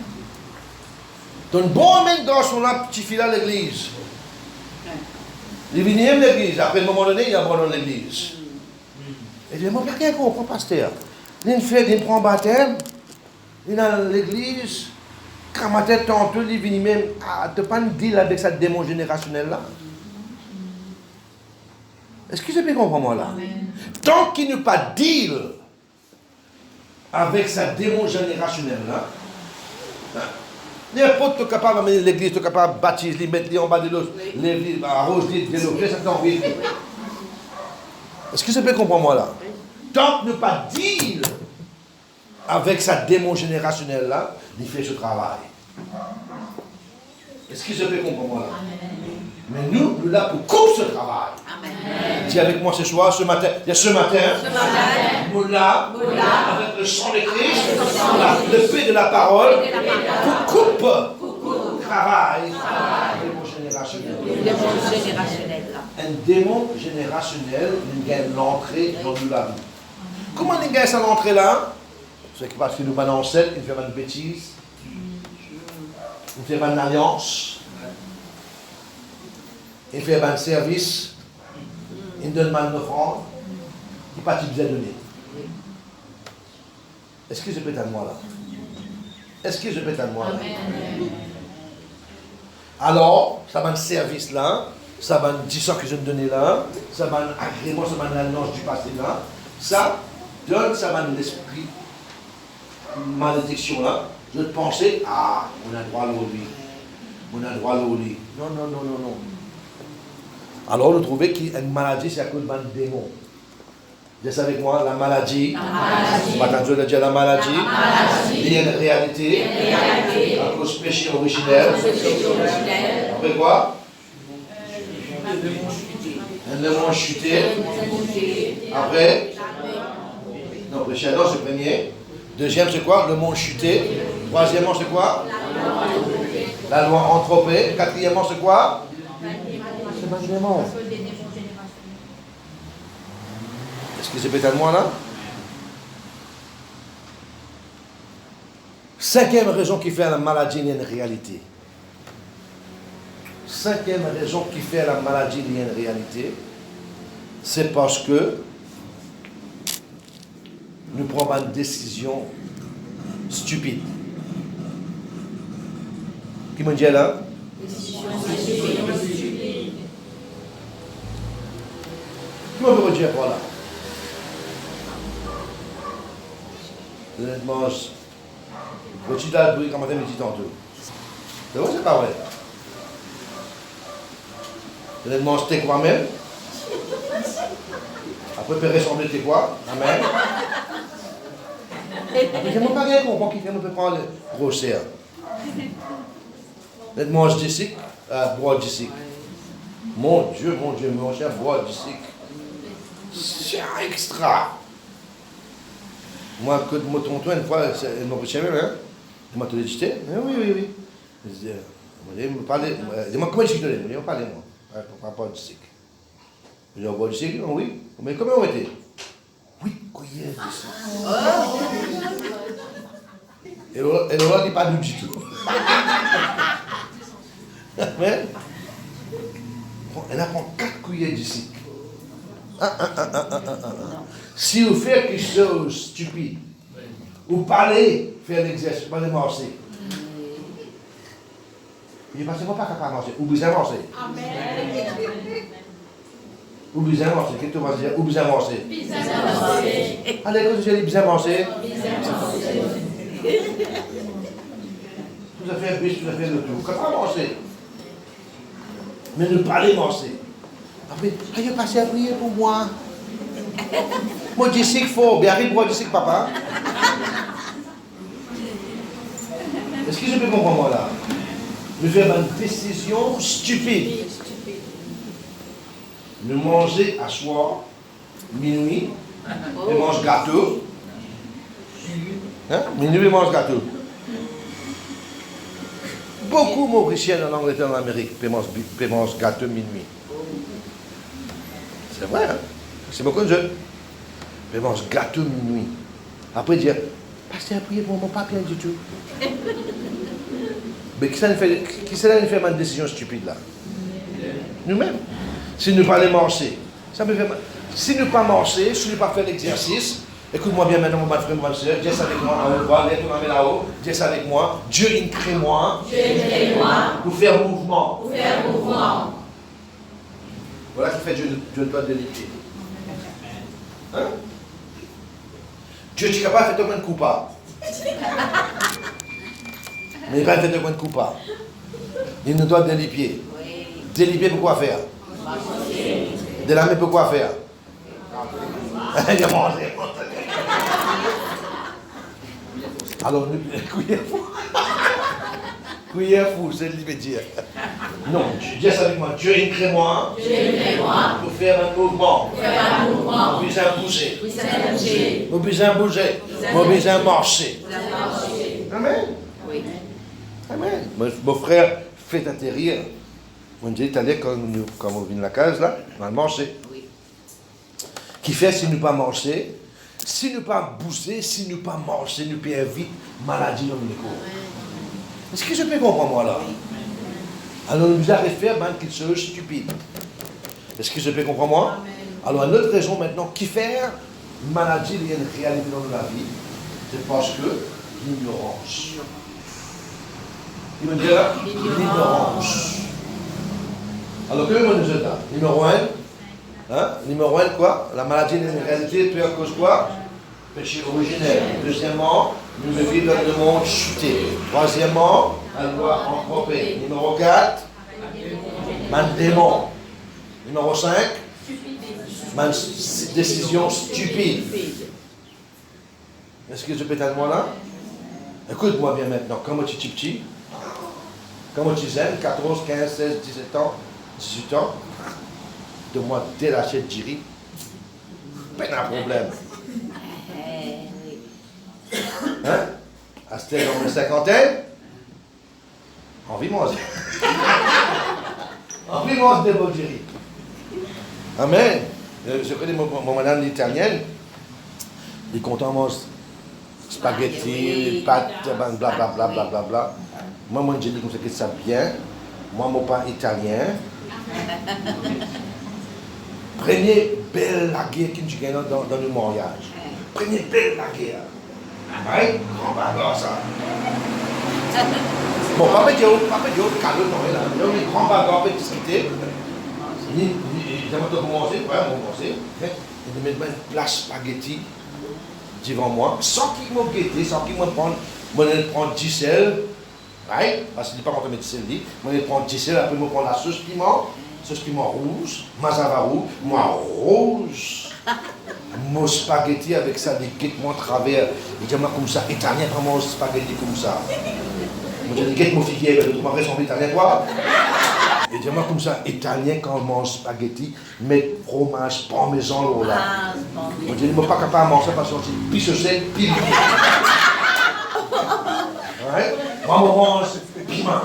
Ton bon amen garçon là, petit fil à l'église. Il vient à l'église, après un moment donné, il abandonne l'église. Et il dit, moi, quelqu'un comprend, pasteur. Il prend baptême, il est dans l'église, quand ma tête tantôt, il vient même, tu n'as pas un deal avec cette démon générationnelle là? Est-ce que je peux comprendre moi là? Tant qu'il n'a pas deal avec cette démon générationnelle là, n'importe qui est capable d'amener l'église, tu es capable de baptiser, les mettre en bas de l'autre, les arroser, développer, ça t'en vient. Est-ce que ça peut comprendre moi là? Tant que ne pas dire avec sa démon générationnelle là, il fait ce travail. Est-ce que ça peut comprendre moi là? Mais nous sommes là pour couper ce travail. Dis avec moi ce soir, ce matin, nous là, avec le sang de Christ, le paix de la parole, pour couper le travail générationnel. Un démon générationnel, il gagne l'entrée dans nous la vie. Comment il gagne cette entrée là? C'est parce que nous sommes ancêtres, nous faisons une bêtise, nous faisons une alliance, nous faisons un service, nous donnons une offrande, qui pas besoin de donner. Est-ce que je peux être à moi là? Est-ce que je peux être à moi là? Alors, ça va un service là, ça va un 10 ans que je me donnais là, ça va un agrément, ça va une alliance du passé là, ça donne, ça va l'esprit, malédiction là, je pensais, ah, on a droit à l'oubli, on a droit à l'oubli. Non, non, non, non, non. Alors, on trouvait qu'une maladie, c'est à cause d'un démon. Dites avec moi, la maladie. Maintenant, je vais dire la maladie. Il y a une réalité. À cause du péché originel. Après quoi? Un démon chuté. Après? Non, péché, non, c'est le premier. Deuxième, c'est quoi? Le monde chuté. Troisièmement, c'est quoi? La loi entropée. Quatrièmement, c'est quoi? C'est un démon. Est-ce que c'est peut-être moi là? Cinquième raison qui fait la maladie, il y a une réalité. Cinquième raison qui fait la maladie, il y a une réalité, c'est parce que nous prenons une décision stupide. Qui me dit là? Qui me peut dire voilà? Honnêtement, le petit as le bruit quand même me dit tantôt. C'est vrai, c'est pas vrai. Honnêtement, c'était quoi même? Après, peut ressembler c'était quoi? Amen. Après, j'ai mon père comprend qu'il fait, on peut prendre le grossière. Honnêtement, je dis bois d'ici. Mon Dieu, mon cher, bois d'ici. C'est extra. Moi, quand je me trompe une fois, elle m'a dit, hein? Je m'ai dit, oui, oui, oui. Je dis, dis-moi comment je suis donné? Je dis, parlez moi. Par rapport à d'ici. Je dis, on voit d'ici? Oui. Mais comment on était? Oui, couillère d'ici. Et là, il n'est pas doux du tout. Mais, elle apprend 4 cuillères d'ici. Si vous faites quelque chose de stupide, vous parlez, faire l'exercice, vous allez marcher. Il ne passe pas capable de marcher. Vous besoin de marcher. Vous besoin de marcher. Qu'est-ce que tu vas dire? Vous besoin de marcher. Allez, quand vous allez besoin de marcher. Vous avez fait un bus, vous avez fait le tour. Comment marcher? Mais ne parlez marcher. Après, allez passer à prier pour moi. Moi, je dis qu'il faut. Bien, arrive, moi, je dis que papa. Est-ce que je peux comprendre moi là? Je vais faire une décision stupide. De manger à soir, minuit, et mange gâteau. Hein? Minuit, et mange gâteau. Beaucoup de Mauriciens en Angleterre, en Amérique, mangent gâteau minuit. C'est vrai, hein? C'est beaucoup de jeunes. Ils mangent gâteau minuit. Après, dire, pasteur, priez pour moi, pas bien du tout. Mais qui ça nous fait une décision stupide là? Nous-mêmes. Si nous ne pas les marcher, ça me fait mal. Si nous ne pas marcher, si nous ne pas faire l'exercice, écoute-moi bien maintenant, mon frère, ma soeur, Dieu est avec moi, on va aller tout là-haut, Dieu est avec moi, Dieu il crée moi, pour faire mouvement. Voilà qui fait Dieu doit déliter. Hein? Dieu est capable de faire un coupable. Mais il n'est pas fait de coupable. Il nous doit délipier. Délipier pour quoi faire? De la main pour quoi faire? Il a mangé. Alors, couillère fou, c'est l'immédiat. Non, Dieu est avec moi. Dieu il crée moi. Pour faire un mouvement. Pour besoin bouger. Pour besoin bouger. Pour besoin marcher. Amen. Amen. Mon frère fait atterrir. On dit, allez, quand on vient de la case, là, on va marcher. Qui fait si nous pas marcher, Si nous pas bouger, si nous pas manger, nous pas vite, maladie dans le corps. Est-ce que je peux comprendre moi là? Alors nous avons fait quelque chose de stupide. Est-ce que je peux comprendre moi? Alors une autre raison maintenant, qui fait maladie il y a une réalité dans la vie, c'est parce que l'ignorance. Il me dit là, l'ignorance. Alors que le résultat? Numéro 1, numéro 1 quoi? La maladie est une réalité, peut à cause quoi? Péché originel. Deuxièmement, nous vivons dans le monde chuté. Troisièmement, elle doit entroper. Numéro 4, man démon. Numéro 5, man décision stupide. Est-ce que je peux t'aider moi là? Écoute-moi bien maintenant. Comment tu es petit? Comment tu es 14, 15, 16, 17 ans, 18 ans? De moi délacher de Jiri. Pas de problème. Hein? À ce dans mes cinquantaine, envie manger. Envie manger de Jiri. Amen. Je connais mon madame italienne. Il est content de manger spaghetti, pâtes, blablabla, blablabla. Moi, je dis comme ça que ça bien. Moi, mon père italien. Prenez belle la guerre que tu gagnes dans le mariage. Prenez belle la guerre. Oui, grand bagarre ça. Bon, papa Dieu, calme non là. Donc, les grands bagarres peuvent discuter. J'aimerais commencer, ouais, on va commencer. Il me met la spaghetti devant moi, sans qu'il me guette, sans qu'il me prenne. Moi, je prends 10 sel, right? Parce qu'il n'est pas content de mettre 10 sel. Moi, je prends 10 sel, après, je prends la sauce piment rouge, mazava rouge, moi rouge. Mon spaghetti avec ça, des guettes-moi travers. Il dit moi comme ça, italien, pas mon spaghetti comme ça. Moi, je dis guette mon figuier, tu m'as ressemblé italien, toi? Il dit moi comme ça, italien, quand on mange spaghetti, met fromage, parmesan, là. Moi, je dis moi pas capable de manger parce que c'est pisse sel, pile. Ouais? Moi, je mange piment.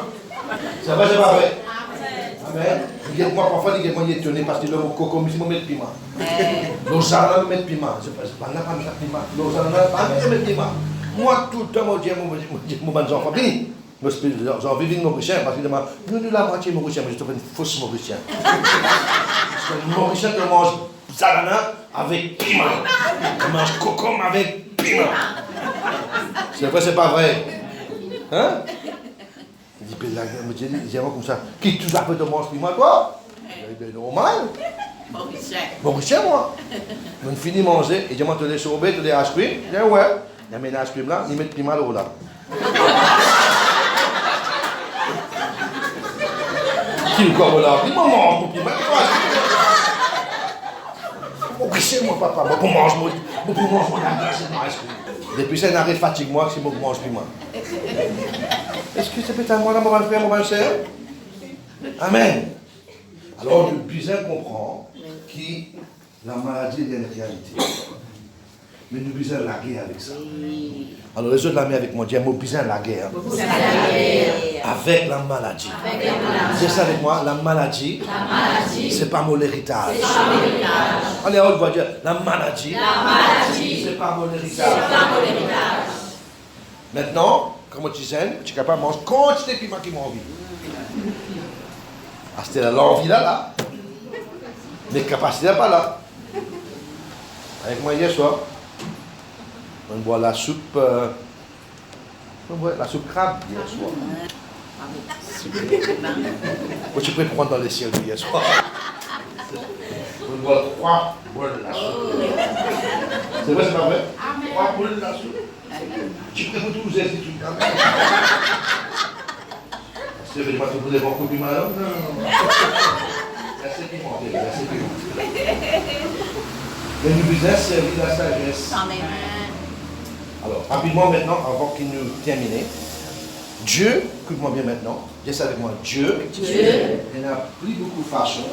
Ça va, c'est pas vrai? Amen. Moi, parfois, il est étonné parce que le coco, il me met piment. Nos jardins me mettent piment. Je ne sais pas, pas mettre piment. Nos jardins me mettent piment. Moi, tout le temps, je dis, mon enfant, fini. J'ai envie de Mauricien parce qu'il demande, nous, la moitié Mauricien, mais je te fais une fausse Mauricien. Parce que Mauricien, tu manges jardin avec piment. Tu manges coco avec piment. C'est vrai, c'est pas vrai. Hein? Il dit, j'aime comme ça. Qui tout à fait te mange piment, toi? Il dit, normal. Mauricien, moi. On finit de manger, et je m'en te laisse sorbet, te laisse ice cream. Je dis, ouais. Il y a un ice cream là, il met piment là. Qui le corps là? Il mange mon piment. Mauricien, moi, papa. Moi, pour manger mon ice cream. Depuis ça, il n'arrête fatigue moi si moi je mange piment. Est-ce que c'est peut-être moi là, mon frère, mon sœur? Amen. Alors, nous bien comprendre que la maladie est une réalité. Mais nous bien la guerre avec ça. Alors, les autres l'ont mis avec moi, disent, nous bien la guerre. Avec la maladie. C'est ça avec moi, la maladie, c'est pas mon héritage. Allez, on va dire, la maladie, c'est pas mon héritage. Maintenant, comme tu sais, tu es capable de manger quantité de piment qui m'a envie. Ah, c'était l'envie là. Mais la capacité n'est pas là. Avec moi hier soir, on boit la soupe. On boit la soupe crabe hier soir. Moi, tu peux prendre dans les ciels hier soir. On boit 3 boules de la soupe. C'est vrai, c'est pas vrai? 3 boules de la soupe. Tu peux vous tous aider, tu peux. C'est vrai, tu peux vous beaucoup plus mal. Non. C'est pimenté, c'est pimenté. Mais nous disons servir la sagesse. Alors, rapidement maintenant, avant qu'il nous termine, Dieu, écoute-moi bien maintenant, dis ça avec moi, Dieu il n'a plus beaucoup de façons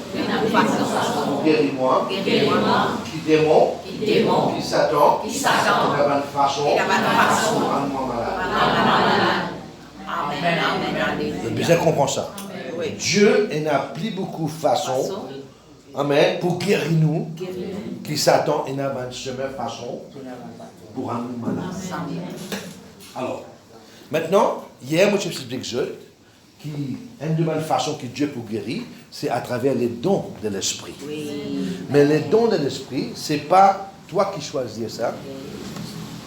pour guérir moi, qui démon, qui Satan, qui n'a pas de façon pour rendre moi malade. Amen. Bien comprendre ça. Dieu il n'a plus beaucoup de façons Amen. Pour guérir nous. Qui Satan et n'a pas de chemin façon pour un nous malade. Alors, maintenant, hier, moi, je m'explique qui une de bonnes façons que Dieu peut guérir, c'est à travers les dons de l'esprit. Mais les dons de l'esprit, c'est pas toi qui choisis ça.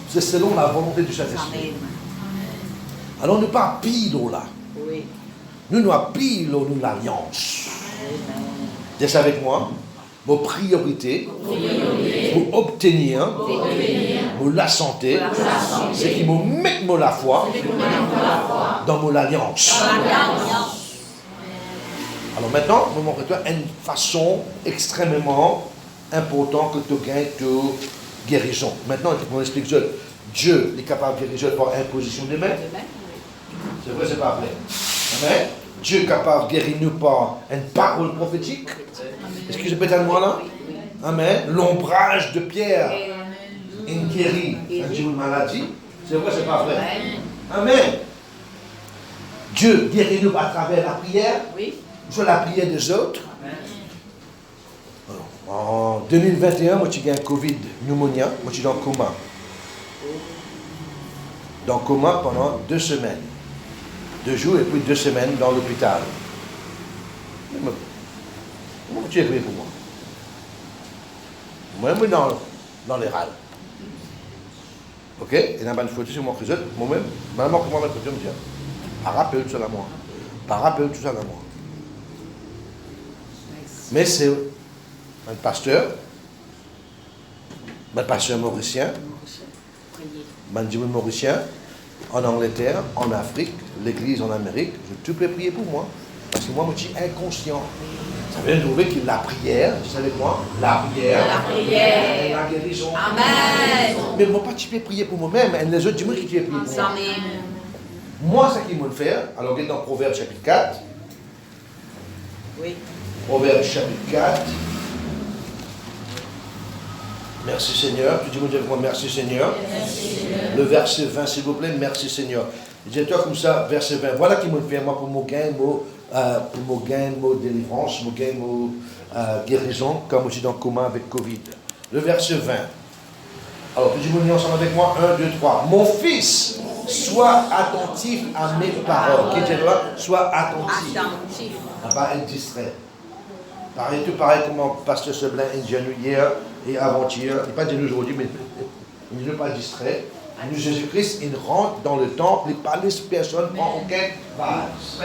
C'est selon la volonté du Saint-Esprit. Alors, nous pas pile là. Nous pas pile nous l'alliance. Dis ça avec moi. Vos priorités pour obtenir la santé, c'est qui me met la foi dans mon alliance. Alors maintenant, je vous montre une façon extrêmement importante que tu gagnes de guérison. Maintenant, on explique que Dieu est capable de guérir par imposition des mains. C'est vrai, c'est pas vrai. Amen. Dieu est capable de guérir nous par une parole prophétique. Est-ce que je peux être moi là? Amen. L'ombrage de Pierre, une guérit une maladie. C'est vrai, c'est pas vrai. Amen. Dieu guérit nous à travers la prière. Soit la prière des autres. En 2021, moi, j'ai eu un Covid, pneumonia. Moi, je suis dans le coma. Dans le coma pendant 2 semaines. 2 jours et puis 2 semaines dans l'hôpital. Comment tu es prié pour moi? Moi, dans les râles. Ok? Et dans une photo sur mon réseau, moi-même, maman, comment je me dis, pas rappel tout ça à moi. Pas rappel tout ça à moi. Mais c'est un pasteur mauricien, mauricien, en Angleterre, en Afrique, l'église en Amérique, tu peux prier pour moi. Parce que moi, je suis inconscient. Ça veut dire que la prière, vous savez quoi? La prière. La guérison. Amen. Mais moi, pas tu peux prier pour moi-même, et les autres, dis-moi qui tu peux prier pour moi. Moi, ce qu'ils m'ont fait, alors regarde dans Proverbe chapitre 4. Proverbe chapitre 4. Merci Seigneur. Tu dis moi merci Seigneur. Le verset 20, s'il vous plaît, merci Seigneur. Dis-toi comme ça, verset 20. Voilà qui me fait moi pour mon gain, mon délivrance, mon gain, mon guérison, comme je suis dans le coma avec Covid. Le verset 20. Alors, tu dis ensemble avec moi, 1, 2, 3. Mon fils, sois attentif à mes paroles. Qui dit toi? Sois attentif. À pas être distrait. Pareil, tout pareil comme mon pasteur Seblin ingénu hier et avant-hier. Il n'est pas dit aujourd'hui, mais il n'est pas distrait. Nous, Jésus-Christ, il rentre dans le temple, il ne laisse personne prendre aucun vase.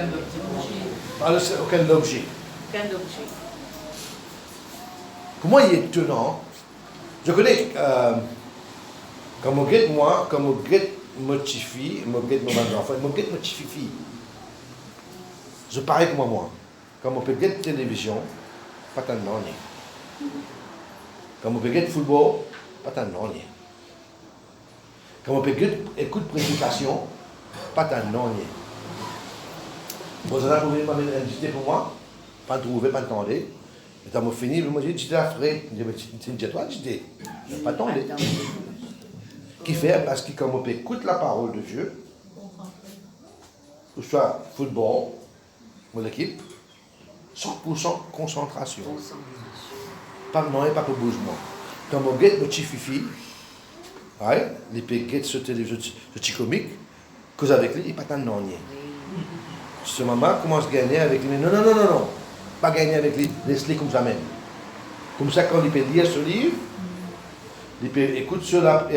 Pas aucun objet. Pour moi, il est étonnant. Je connais, comme on guette moi, comme on guette motifi, on guette mon enfant, on guette motifi. Je pareil comme moi. Comme on peut guette télévision, pas tant de comme on peut guette football, pas tant de comme on peut écouter prédication, pas tant de Vous avez trouvé une idée pour moi, pas trouvé, pas attendre. Et quand on fini, je me dis, tu es afraid. Je me dis, toi, tu dis, je ne pas attendre. Qui fait parce que comme on peut écouter la parole de Dieu, que ce soit football, ou l'équipe, 100% concentration. Pas non et pas pour bougement. Comme on guette notre fifi, les péquettes sur télévision, ce petit comique, cause avec lui, il n'y a pas tant de non. Ce maman commence à gagner avec lui. Non. Pas gagner avec lui, laisse-les comme ça même. Comme ça, quand il peut lire ce livre, il peut écouter sur la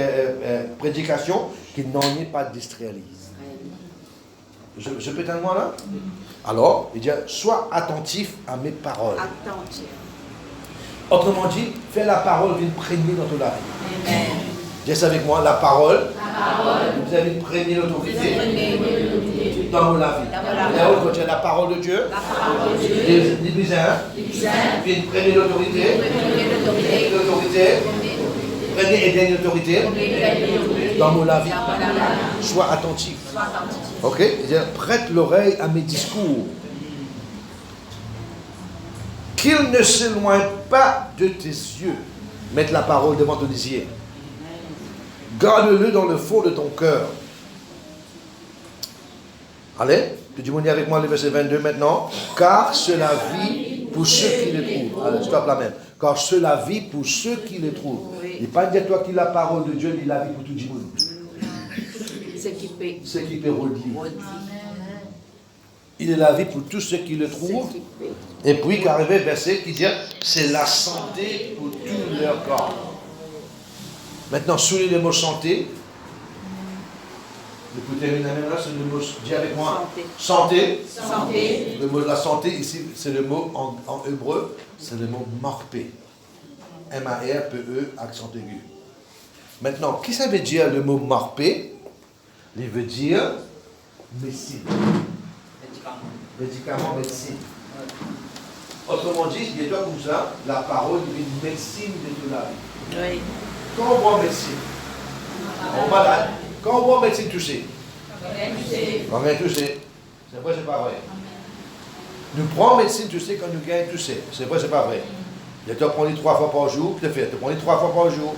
prédication, qu'il n'en est pas distraélise. Je peux être moi là? Alors, il dit, sois attentif à mes paroles. Attentif. Autrement dit, fais la parole l'imprégner dans ton vie. Amen. Dis ça avec moi, la parole. Vous avez imprégné l'autorité dans mon vie. Là où tu as la parole de Dieu, les bizarres, puis imprégner l'autorité, prenez et gagnez l'autorité dans mon vie. Sois attentif. Ok? Prête l'oreille à mes discours. Qu'il ne s'éloigne pas de tes yeux. Mettre la parole devant ton lisier. Garde-le dans le fond de ton cœur. Allez, tu dis avec moi le verset 22 maintenant. Car c'est la vie pour ceux qui le trouvent. Allez, stop là même. Car cela vit pour ceux qui le trouvent. Il n'est pas dire toi qui la parole de Dieu, il la vie pour tout le monde. Ce qui peut redire. Il est la vie pour tous ceux qui le trouvent. Et puis, qu'arrive verset qui dit, c'est la santé pour tout leur corps. Maintenant, soulignez le mot santé. Écoutez, c'est le mot, dis avec moi, santé. Santé. Le mot de la santé, ici, c'est le mot en hébreu, c'est le mot marpé. M-A-R-P-E, accent aigu. Maintenant, qu'est-ce que ça veut dire le mot marpé? Il veut dire médecine. Médicament, médecine. Autrement dit, il y a comme ça, la parole est une médecine de toute la vie. Oui. Quand on voit médecine, on est malade. Quand on voit médecine touchée, on vient toucher. C'est vrai, c'est pas vrai. Nous prenons médecine touchée quand nous gagnons toucher. C'est vrai, c'est pas vrai. Il te prend 3 fois par jour, tu fais, tu prends 3 fois par jour.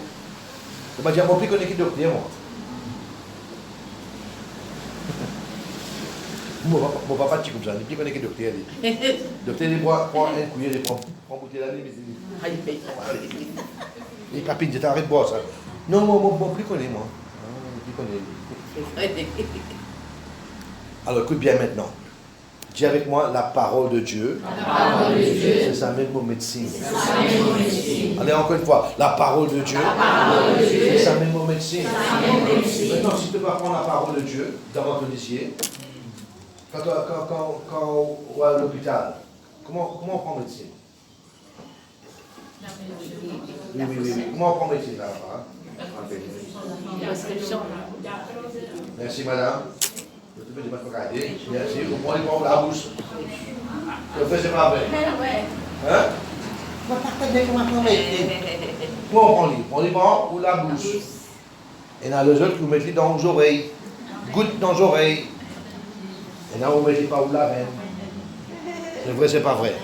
Tu vas dire, mon plus qu'on est qui docteur, moi. Mon papa, tu comme ça, il connaît que docteur. Docteur, il prend un couillé, il prend bouteille la vie. Et papine, tu t'arrêtes de boire ça. Non, mon plus connaît, moi. Alors écoute bien maintenant. Dis avec moi la parole de Dieu. C'est sa même mot médecine. Allez encore une fois. La parole de Dieu. C'est sa même mot médecine. Maintenant, si tu vas prendre la parole de Dieu dans ton lycée, quand on va à l'hôpital, comment on prend médecine? Oui. Comment on prend médecine là-bas? Merci madame. Merci. Vous prenez pour la bouche. Le fait, c'est pas vrai. Hein? Comment on prend les? On les prend ou la bouche. Et là, les autres, vous mettez dans les oreilles. Goutte dans les oreilles. Et là, vous ne mettez pas où la veine. C'est vrai, c'est pas vrai.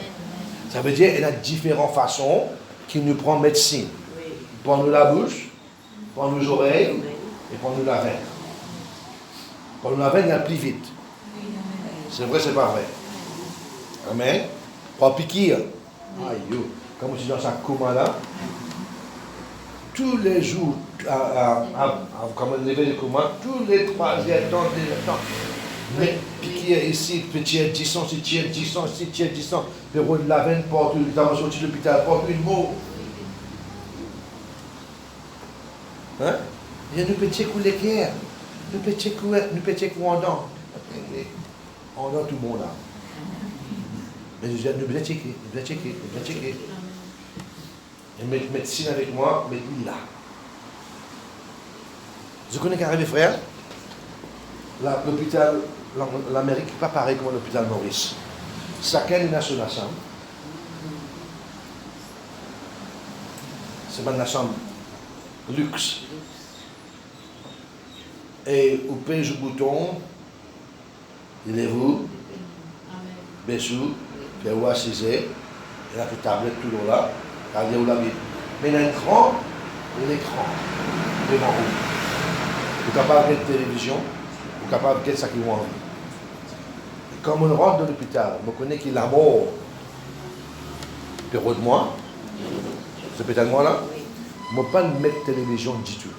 Ça veut dire qu'il y a différentes façons qui nous prend médecine. Prends-nous la bouche. Prends-nous les oreilles et prends-nous la veine. Prends-nous la veine, il y a plus vite. C'est vrai, c'est pas vrai. Amen. Prends piquer. Aïe, comme je suis dans sa coma là, tous les jours, comme on levait le coma, tous les 3 temps, mais piquer ici, petit 10 ans, si tu es 10 ans, si tu es 10 ans, le rôle de la veine porte, dans sorti de l'hôpital, porte une mot. Hein? Il y a nous petits coups d'équerre, nous petits coups en dents. On a tout le monde là. Mais je dis, nous bien checker. Et mettre médecine avec moi, mais lui là. Je connais qu'arrivé frère, l'hôpital, l'Amérique n'est pas pareil comme l'hôpital Maurice. Chacun est sur la chambre. C'est pas une chambre luxe. Et vous payez le bouton, il est vous, Bessou, puis vous assisez, et là, la tablette toujours là, regardez où la Bible. Mais il y a l'écran devant vous. Vous êtes capable de regarder la télévision, vous êtes capable de regarder ça qui vous envie. Quand on rentre dans l'hôpital, on connaît qu'il a mort. Période de moi, ce peut-être moi là, je ne peux pas mettre télévision du tout.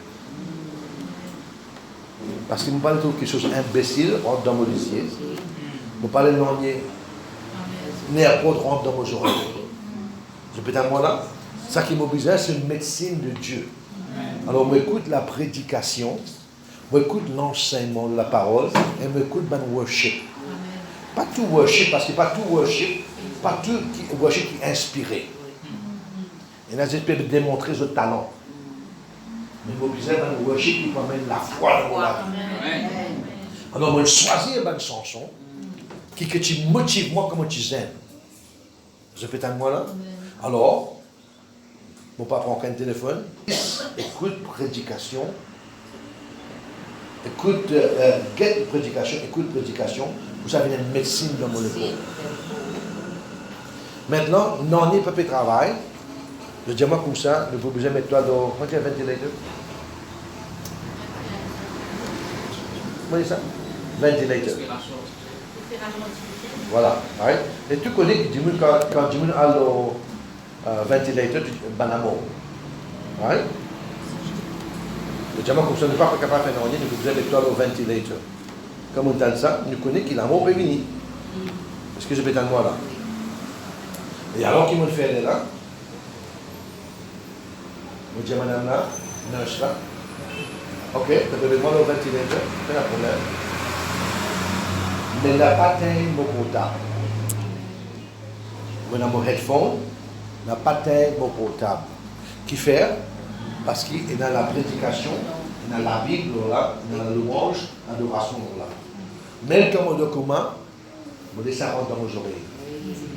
Parce qu'il me parle de quelque chose d'imbécile, rentre dans mon dossier. Je me parle de l'ornier, n'importe rentre dans mon oreilles. Ce peut-être moi là, ça qui m'oblige, c'est une médecine de Dieu. Alors, on écoute la prédication, on écoute l'enseignement de la parole, et on écoute le worship. Pas tout worship, parce que pas tout worship qui est inspiré. Et là, j'espère démontrer ce talent. Mais vous obligez à un worship qui m'amène la foi dans la vie. Alors, moi, je choisis une chanson qui te motive moi comme tu aimes. Je fais un moi là. Alors, mon papa prend un téléphone, écoute prédication, écoute prédication, vous avez une médecine dans mon épaule. Maintenant, non, il n'y a pas de travail. Je dis moi comme ça, ne faut pas mettre toi dans. Comment tu as un ventilateur? Comment dit ça? Ventilateur. Voilà. Right? Et tu connais que quand tu as le ventilateur, tu banamo. Right? Le diamant comme ça n'est pas capable de faire rien, nous faisons l'étoile au ventilateur. Comme on dit ça, nous connaissons qu'il a mot prévenu. Est-ce que je vais dans moi là? Et alors qu'il me fait là, je dis à madame là, nurse là, ok, tu as besoin au ventilateur, pas de problème. Mais la patin mon portable. On a mon headphone, la patin mon portable. Qui fait? Parce qu'il est dans la prédication, dans la Bible, là, dans la louange, l'adoration. Là. Mais comme document, vous laissez rentrer dans vos oreilles.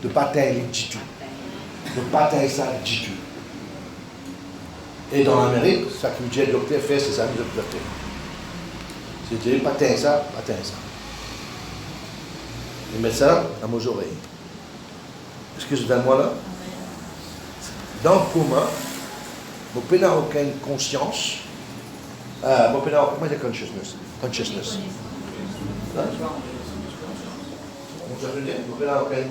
De patin, il dit tout. De patin, ça dit tout. Et dans l'Amérique, ça que le docteur fait, c'est ça que le docteur. C'est-à-dire, patin, ça, patin, ça. Il met ça dans vos oreilles. Est-ce que je donne moi là? Dans le commun, vous n'avez aucune conscience. Vous n'avez aucune consciousness. Consciousness. Vous n'avez aucune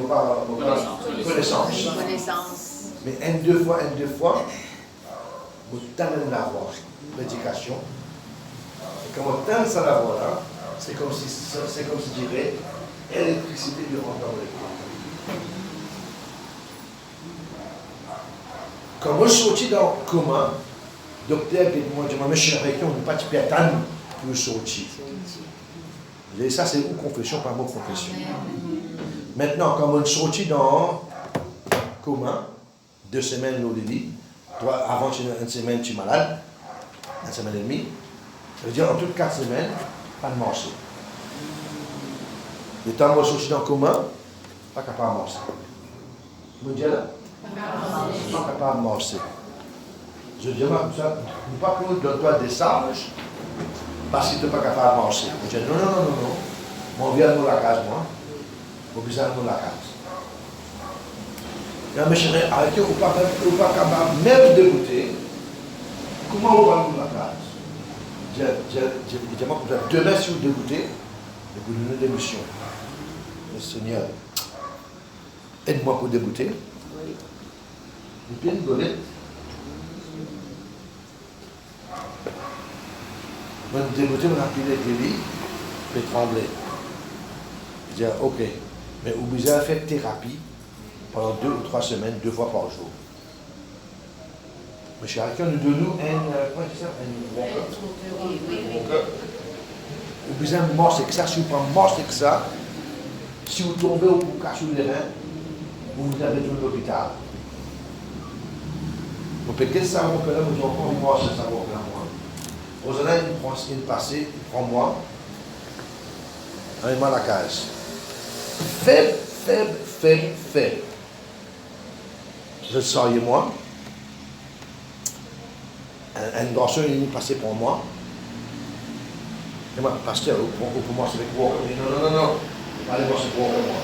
connaissance. Mais deux fois, vous tenez la voix, l'éducation. Et quand vous tenez ça la voix là, c'est comme si je dirais, l'électricité du rentre dans le corps. Quand je suis sorti dans le commun, le docteur dit moi, je me suis arrêté, on n'est pas de pétane pour sortir. Et ça, c'est une confession par mot confession. Maintenant, quand on est sorti dans le commun, 2 semaines, nous le dit, avant une semaine, tu es malade, 1 semaine et demie, ça veut dire en toutes 4 semaines, pas de marcher. Le temps où on est sorti dans le commun, pas capable de marcher. Vous me dites là? Pas capable de marcher. Je dis, ça, ne pas que donne-toi des sages parce que tu n'es pas capable de marcher. Je dis, non. Mon vieux nous la case, moi. Mon bizarre nous la case. Et je dis, arrêtez, vous n'êtes pas capable même de goûter. Comment on va nous la case? Je dis, moi, demain, si vous dégoûtez, vous donnez des missions. Le Seigneur, aide-moi pour dégoûter. Une petite golette. Je me dégoûter, on a pilé des lits, je vais trembler. Je dis, ok, mais vous avez fait thérapie pendant 2 ou 3 semaines, 2 fois par jour. Mais chacun de nous, comment tu dis ça? Un walker. Vous avez morse avec ça, si vous prenez morse avec ça, si vous tombez ou vous cassez les reins, vous avez tout l'hôpital. Vous pouvez ça, vous pouvez encore moi, ça va moi. Rosanna, il prend ce qui est passé, il prend moi. Avec moi la case. Faible. Je sors moi. Un garçon il est passé pour moi. Et moi, pasteur, pour moi c'est avec moi. Non. Allez, moi c'est pour moi.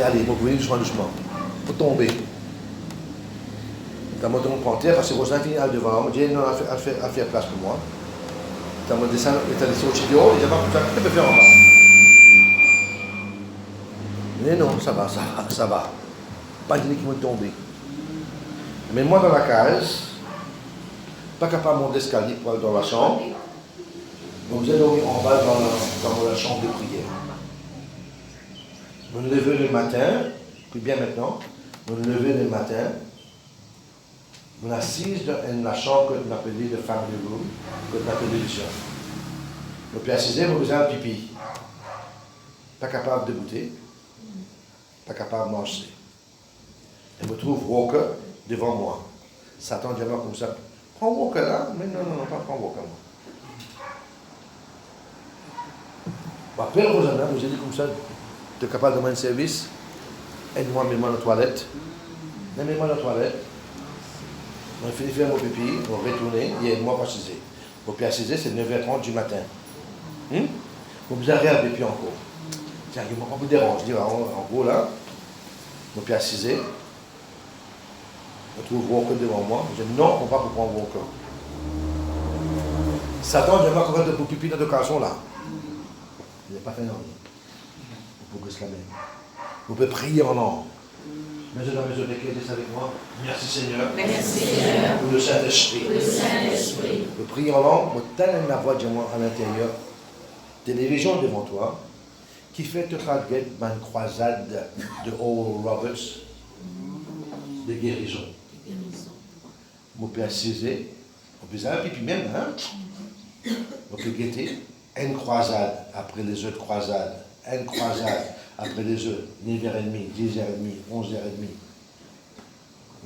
Allez, vous pouvez doucement. Faut tomber. Quand je me prends terre, parce que Rosanna finit devant, je dis non, elle fait place pour moi. Quand je descends, elle est sortie dehors, il dit tu peux faire en bas. Mais non, ça va. Pas de qui vont tomber. Mais moi dans la case, pas capable de monter l'escalier pour aller dans la chambre. Donc vous êtes dormi en bas dans la chambre de prière. Vous me levez le matin, puis bien maintenant, vous me levez le matin. On est assise dans la chambre que nous appelons le family room, que nous appelons le chien. Nous sommes assis, nous faisons un pipi. Pas capable de goûter, pas capable de manger. Et je trouve Walker devant moi. Satan dit comme ça, prends Walker là, mais non, pas prends Walker moi. M'appelle Rosanna, vous avez dit comme ça, tu es capable de demander un service, aide-moi, mets-moi dans la toilette. Mets-moi dans la toilette. On finit de faire mon pipi, on va retourner, il y a moi pas assisé. Mon pied assisé, c'est 9h30 du matin. Vous avez rien pipi encore. Tiens, il m'a pas beaucoup dérange. Je dis, en gros là, mon pied assisé, on trouve Walker devant moi. Je dis, non, on ne va pas prendre Walker. Satan, je vais pas de pipi dans le caleçon là. Il n'a pas fait non. Vous pouvez exclamer. Vous pouvez prier en langue. Mesdames et messieurs, dites avec moi. Merci Seigneur. Merci Seigneur. Pour le Saint-Esprit. Pour le Saint-Esprit. Vous priez en langue, vous tenez la voix de moi à l'intérieur. Télévision devant toi, qui fait te traguer une croisade de Oral Roberts, de guérison. Vous pouvez assiser, vous pouvez faire pipi même, hein? Vous pouvez guetter une croisade après les autres croisades, une croisade après les autres, 9h30, 10h30, 11h30.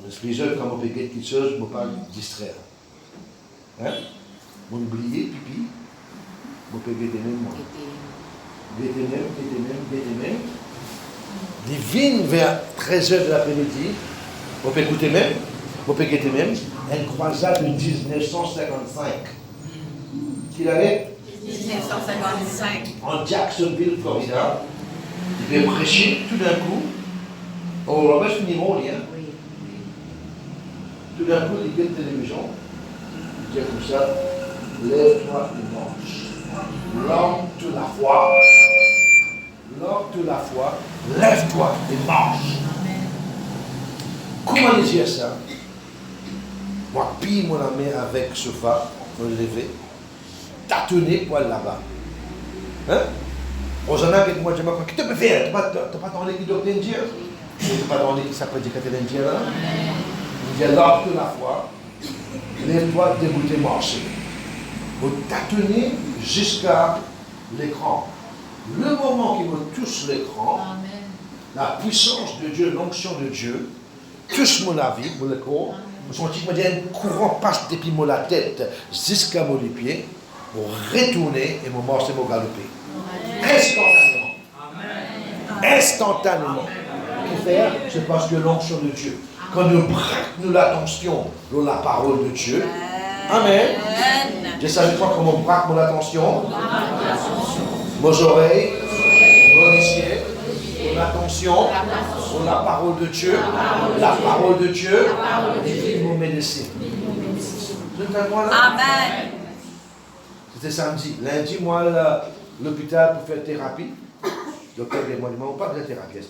L'esprit seul, quand vous pouvez guetter quelque chose, vous ne pouvez pas distraire. Hein? Vous oubliez pipi, vous pouvez guetter même moi. Guetter même. Divine vers 13h de l'après-midi, vous pouvez écouter même, vous pouvez guetter même, une croisade de 1955. Qu'il avait 1955. en Jacksonville, Florida. Il va prêcher tout d'un coup. On va pas finir mon lien. Tout d'un coup, il guette la télévision. Il dit comme ça, lève-toi et mange. L'homme de la foi. L'homme de la foi, lève-toi et mange. Comment il dit ça? Moi, pille mon main avec ce fa, me lever, tâtonner pour aller là-bas. Hein? Rosanna, avec moi, je me dis, qu'est-ce que tu peux faire? Tu n'as pas entendu qui doit te dire? Tu n'as pas entendu qui s'appelle dire que tu es là? Il dit, l'homme de la foi, lève-toi, dégoûter, marcher. Vous tâtonnez jusqu'à l'écran. Le moment qui me touche l'écran, la puissance de Dieu, l'onction de Dieu, touche mon avis, mon corps, je sens que un courant passe depuis la tête jusqu'à mon pied, pour retourner et me marcher, me galoper. Instantanément. Instantanément. Pour faire, c'est parce que l'onction de Dieu, quand nous braquons l'attention dans la parole de Dieu, Amen. Je savais pas comment on braque mon attention, mes oreilles, mon essier, mon attention, sur la parole de Dieu, la parole de Dieu, et mon médecin. Amen. C'était samedi. Lundi, moi, à l'hôpital pour faire thérapie. Le docteur m'a dit, on pas de thérapie.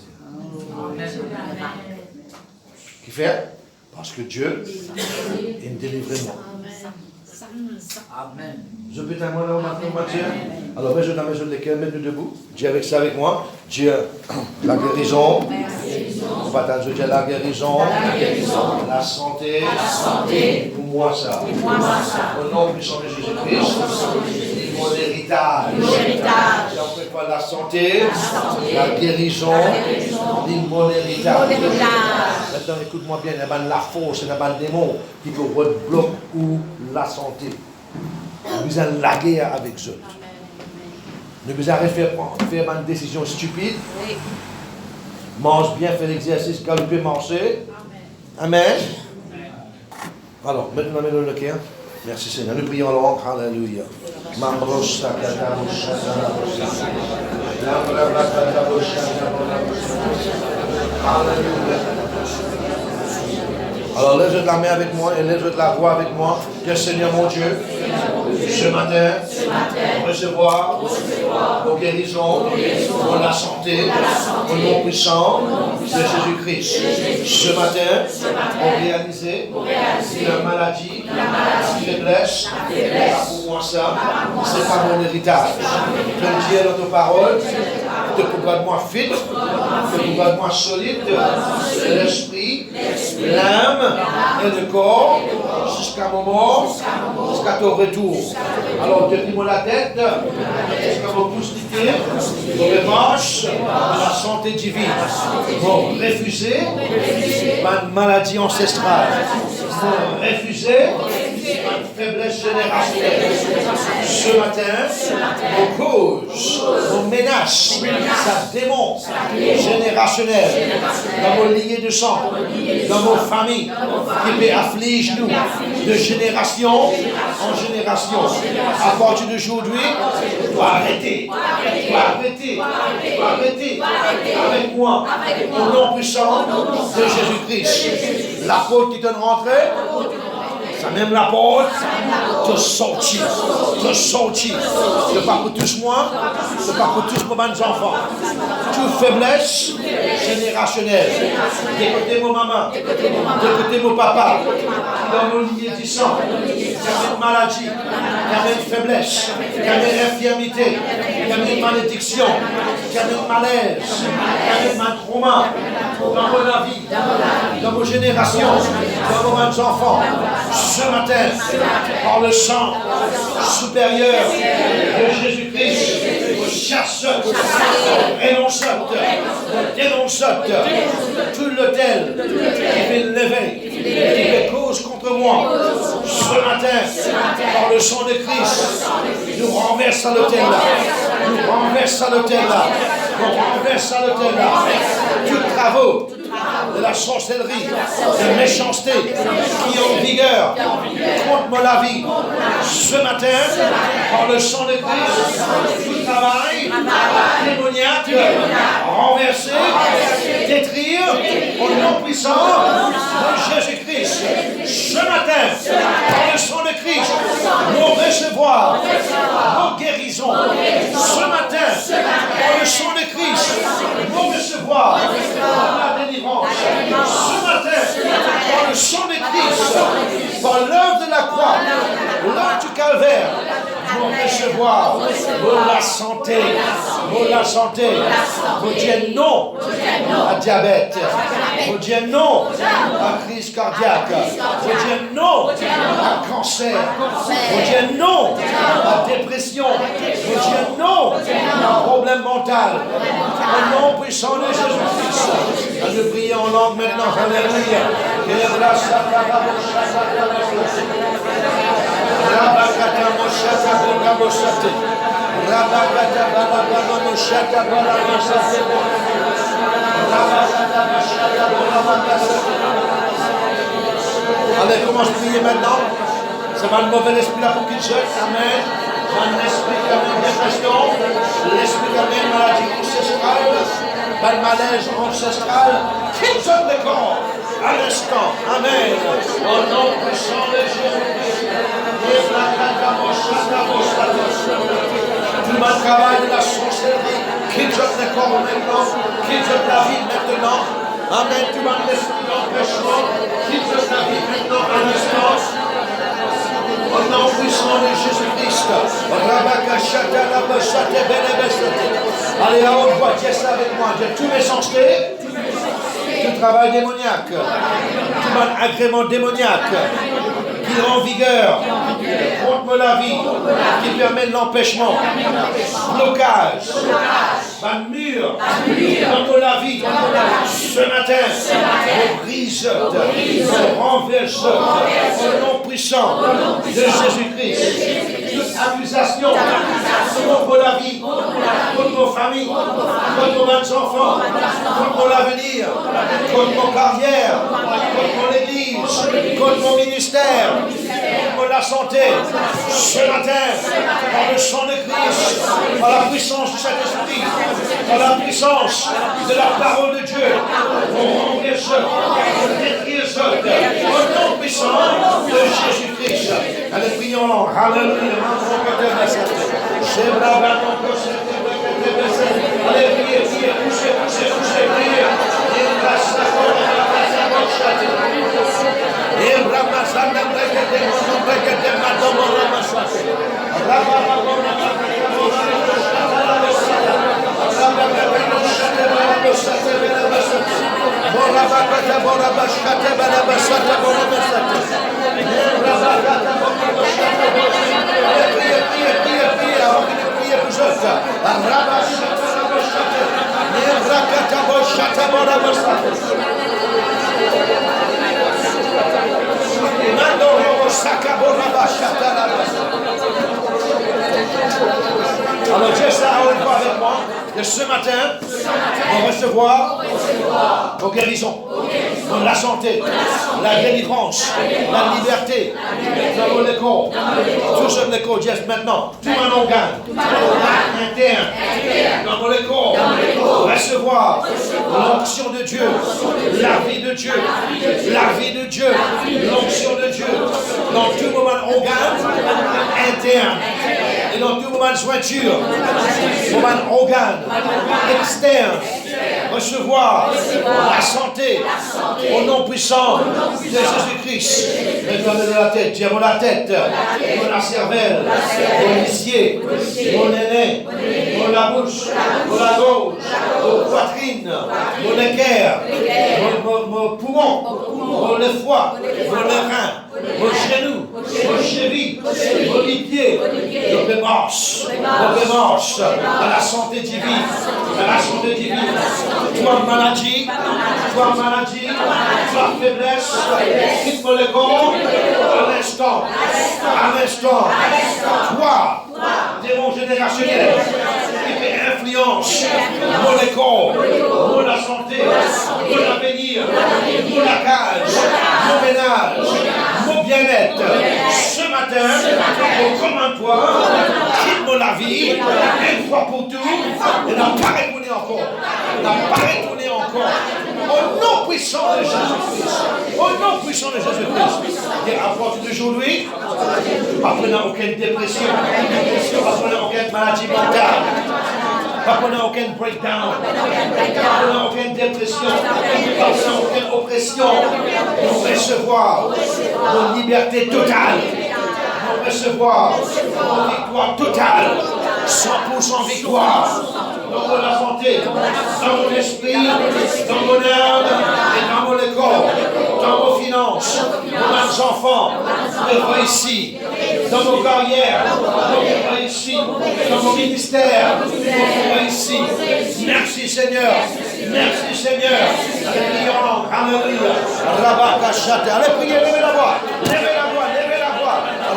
Qui fait? Parce que Dieu est délivré-moi. Amen. Je peux t'aimer là maintenant, Mathieu? Alors, je dans la maison de l'école, mettez-nous debout. Dieu avec ça avec moi. Dieu, la guérison. On va t'en dire la guérison. La santé. Pour moi, ça. Au nom puissant de Jésus-Christ. Mon héritage. J'en fais pas la santé. La guérison. Mon héritage. Maintenant, écoute-moi bien. Il y a la force, il y a le démon qui peut bloquer ou la santé. Nous allons laguer avec eux. Nous allons faire une décision stupide. Mange bien, fais l'exercice, galoper, marcher. Amen. Alors, maintenant, mettons le cœur. Merci Seigneur. Nous prions en langue. Alléluia. Alors, lève la main avec moi et lève la voix avec moi. Que Seigneur mon Dieu, ce matin, recevoir vos guérisons, pour la santé, au nom puissant de Jésus-Christ. Ce matin, on réaliser la maladie, la faiblesse, pas pour moi ça, c'est pas mon héritage. Je le dis dans ta parole, que pour garder-moi fit, que pour garder-moi solide, l'esprit, l'âme et le corps, jusqu'à mon mort, jusqu'à ton retour. Alors, depuis-moi la tête, jusqu'à mon pouce du pied, vos revanches, la santé divine. Vous refusez ma maladie ancestrale. Vous refusez ma faiblesse générationnelle. Ce matin, vos causes, vos menaces, ça démon générationnel dans vos lignées de sang, dans vos familles, qui peut affliger nous de génération en génération. À partir d'aujourd'hui, tu dois arrêter. Tu dois arrêter. Tu dois arrêter. Avec moi, au nom puissant de Jésus-Christ. La porte qui donne rentrée, Ça même la porte te sortir. Ne pas pour tous moi, ne pas pour tous mes enfants. Toute faiblesse générationnelle. D'écouter mon maman, d'écouter mon papa, qui dans mon lignée du sang, qui a une maladie, qui a une faiblesse, qui a une infirmité, qui a une malédiction, qui a un malaise, qui a un trauma dans mon vie, dans vos générations, dans vos enfants. Ce matin, par le sang supérieur de Jésus-Christ, vous chassez, rénoncez, dénoncez tout l'autel qui fait lever, qui fait cause contre moi. Ce matin, par le sang de Christ, nous renversons l'autel là. Nous renversons l'autel là. Nous renversons l'autel là. Tous travaux de la sorcellerie, de méchanceté qui est en vigueur contre la vie. Ce matin, par le sang de Christ, tout travail démoniaque, renversé, détruire au nom puissant de Jésus-Christ. Ce matin, par le sang de Christ, nous recevoir nos guérisons. Ce matin, par le sang de Christ, nous recevoir la délivrance. Ce matin, par le sang de Christ, par l'œuvre de la croix, l'œuvre du calvaire, nous recevoir la santé, vous dites non à diabète, vous dites non à crise cardiaque, vous dites non à cancer, vous dites non à dépression, vous dites non à problème mental. Au nom puissant de Jésus-Christ, nous prions en langue maintenant. Alléluia. Rabakata moshata boga moshate. Rabakata balabama moshata balabama moshate. Rabakata moshata balabama moshate. Allez, commence à prier maintenant. Ça va le mauvais esprit là pour qu'il jette. Amen. Un esprit qui amène dépression. L'esprit qui amène maladie ancestrale. Pas de malaise ancestral. Quitte le corps. À l'instant. Amen. Au nom puissant de Jésus-Christ. Tout le travail de la sorcellerie, quitte le corps maintenant, quitte la vie maintenant. Amen. Tout l'esprit d'empêchement, quitte la vie maintenant à l'instant. Au nom puissant de Jésus-Christ. Allez, à haute voix, dis ça avec moi. J'ai tous mes sensés, tout travail démoniaque, tout mon agrément démoniaque qui est en vigueur contre la vie, qui permet de l'empêchement, blocage, un mur contre la vie. Ce matin, on brise, on renverse au nom puissant de Jésus-Christ. Toute accusation contre la vie, contre nos familles, contre nos enfants, contre l'avenir, contre nos carrières, contre l'église, contre mon ministère, contre la santé. Ce matin, par le sang de Christ, par la puissance du Saint-Esprit, par la puissance de la parole de Dieu, on renverse, on détruit au nom puissant de Jésus-Christ. Allez, prions en langue. Alléluia. Allez, priez, poussez, priez. Alors, Dieu, ça a une fois avec moi. Et ce matin, on va recevoir vos guérisons. la santé, la délivrance, la liberté dans mon école. Tout ce que l'école dit maintenant, tout un organe interne dans mon école, recevoir l'onction de Dieu, la vie de Dieu, la vie de Dieu, l'onction de Dieu, dans tout moment organe interne et dans tout moment jointure, moment organe externe, recevoir la santé au nom puissant de Jésus-Christ. Réclamez de la tête, diable la tête, dans la cervelle, au lycée, au néné, dans la bouche, dans la gorge, aux poitrines, dans les cœurs, aux poumons, dans le foie, dans les reins, aux genoux, aux chevilles, aux pieds, dans les marches, à la santé divine, à la santé divine. Toi maladie, toi faiblesse, quitte-moi le corps, à l'instant, toi, démon générationnel, qui fait influence pour le corps, pour la santé, pour l'avenir, pour la case, mon ménage, mon bien-être, ce matin, commande-toi, quitte-moi la vie, une fois pour tout, et n'a pas retourné encore, au nom puissant de Jésus-Christ, et à partir d'aujourd'hui, pas prenant aucune dépression, pas prenant aucune maladie mentale, pas prenant aucun breakdown, pas prenant aucune dépression, pas prenant aucune oppression, pour recevoir une liberté totale, pour recevoir une victoire totale, 100% victoire. Dans la santé, dans mon esprit, dans mon âme et dans mon corps, dans nos finances, dans mes enfants, de réussir, dans nos carrières, de réussir, dans mon ministère, de réussir. Merci Seigneur, Prions, alléluia, Rabakashata, allez prier, levez la voix,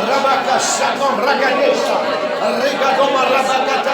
Rabakashatam, Ragadesha, Regadoma, Rabakata,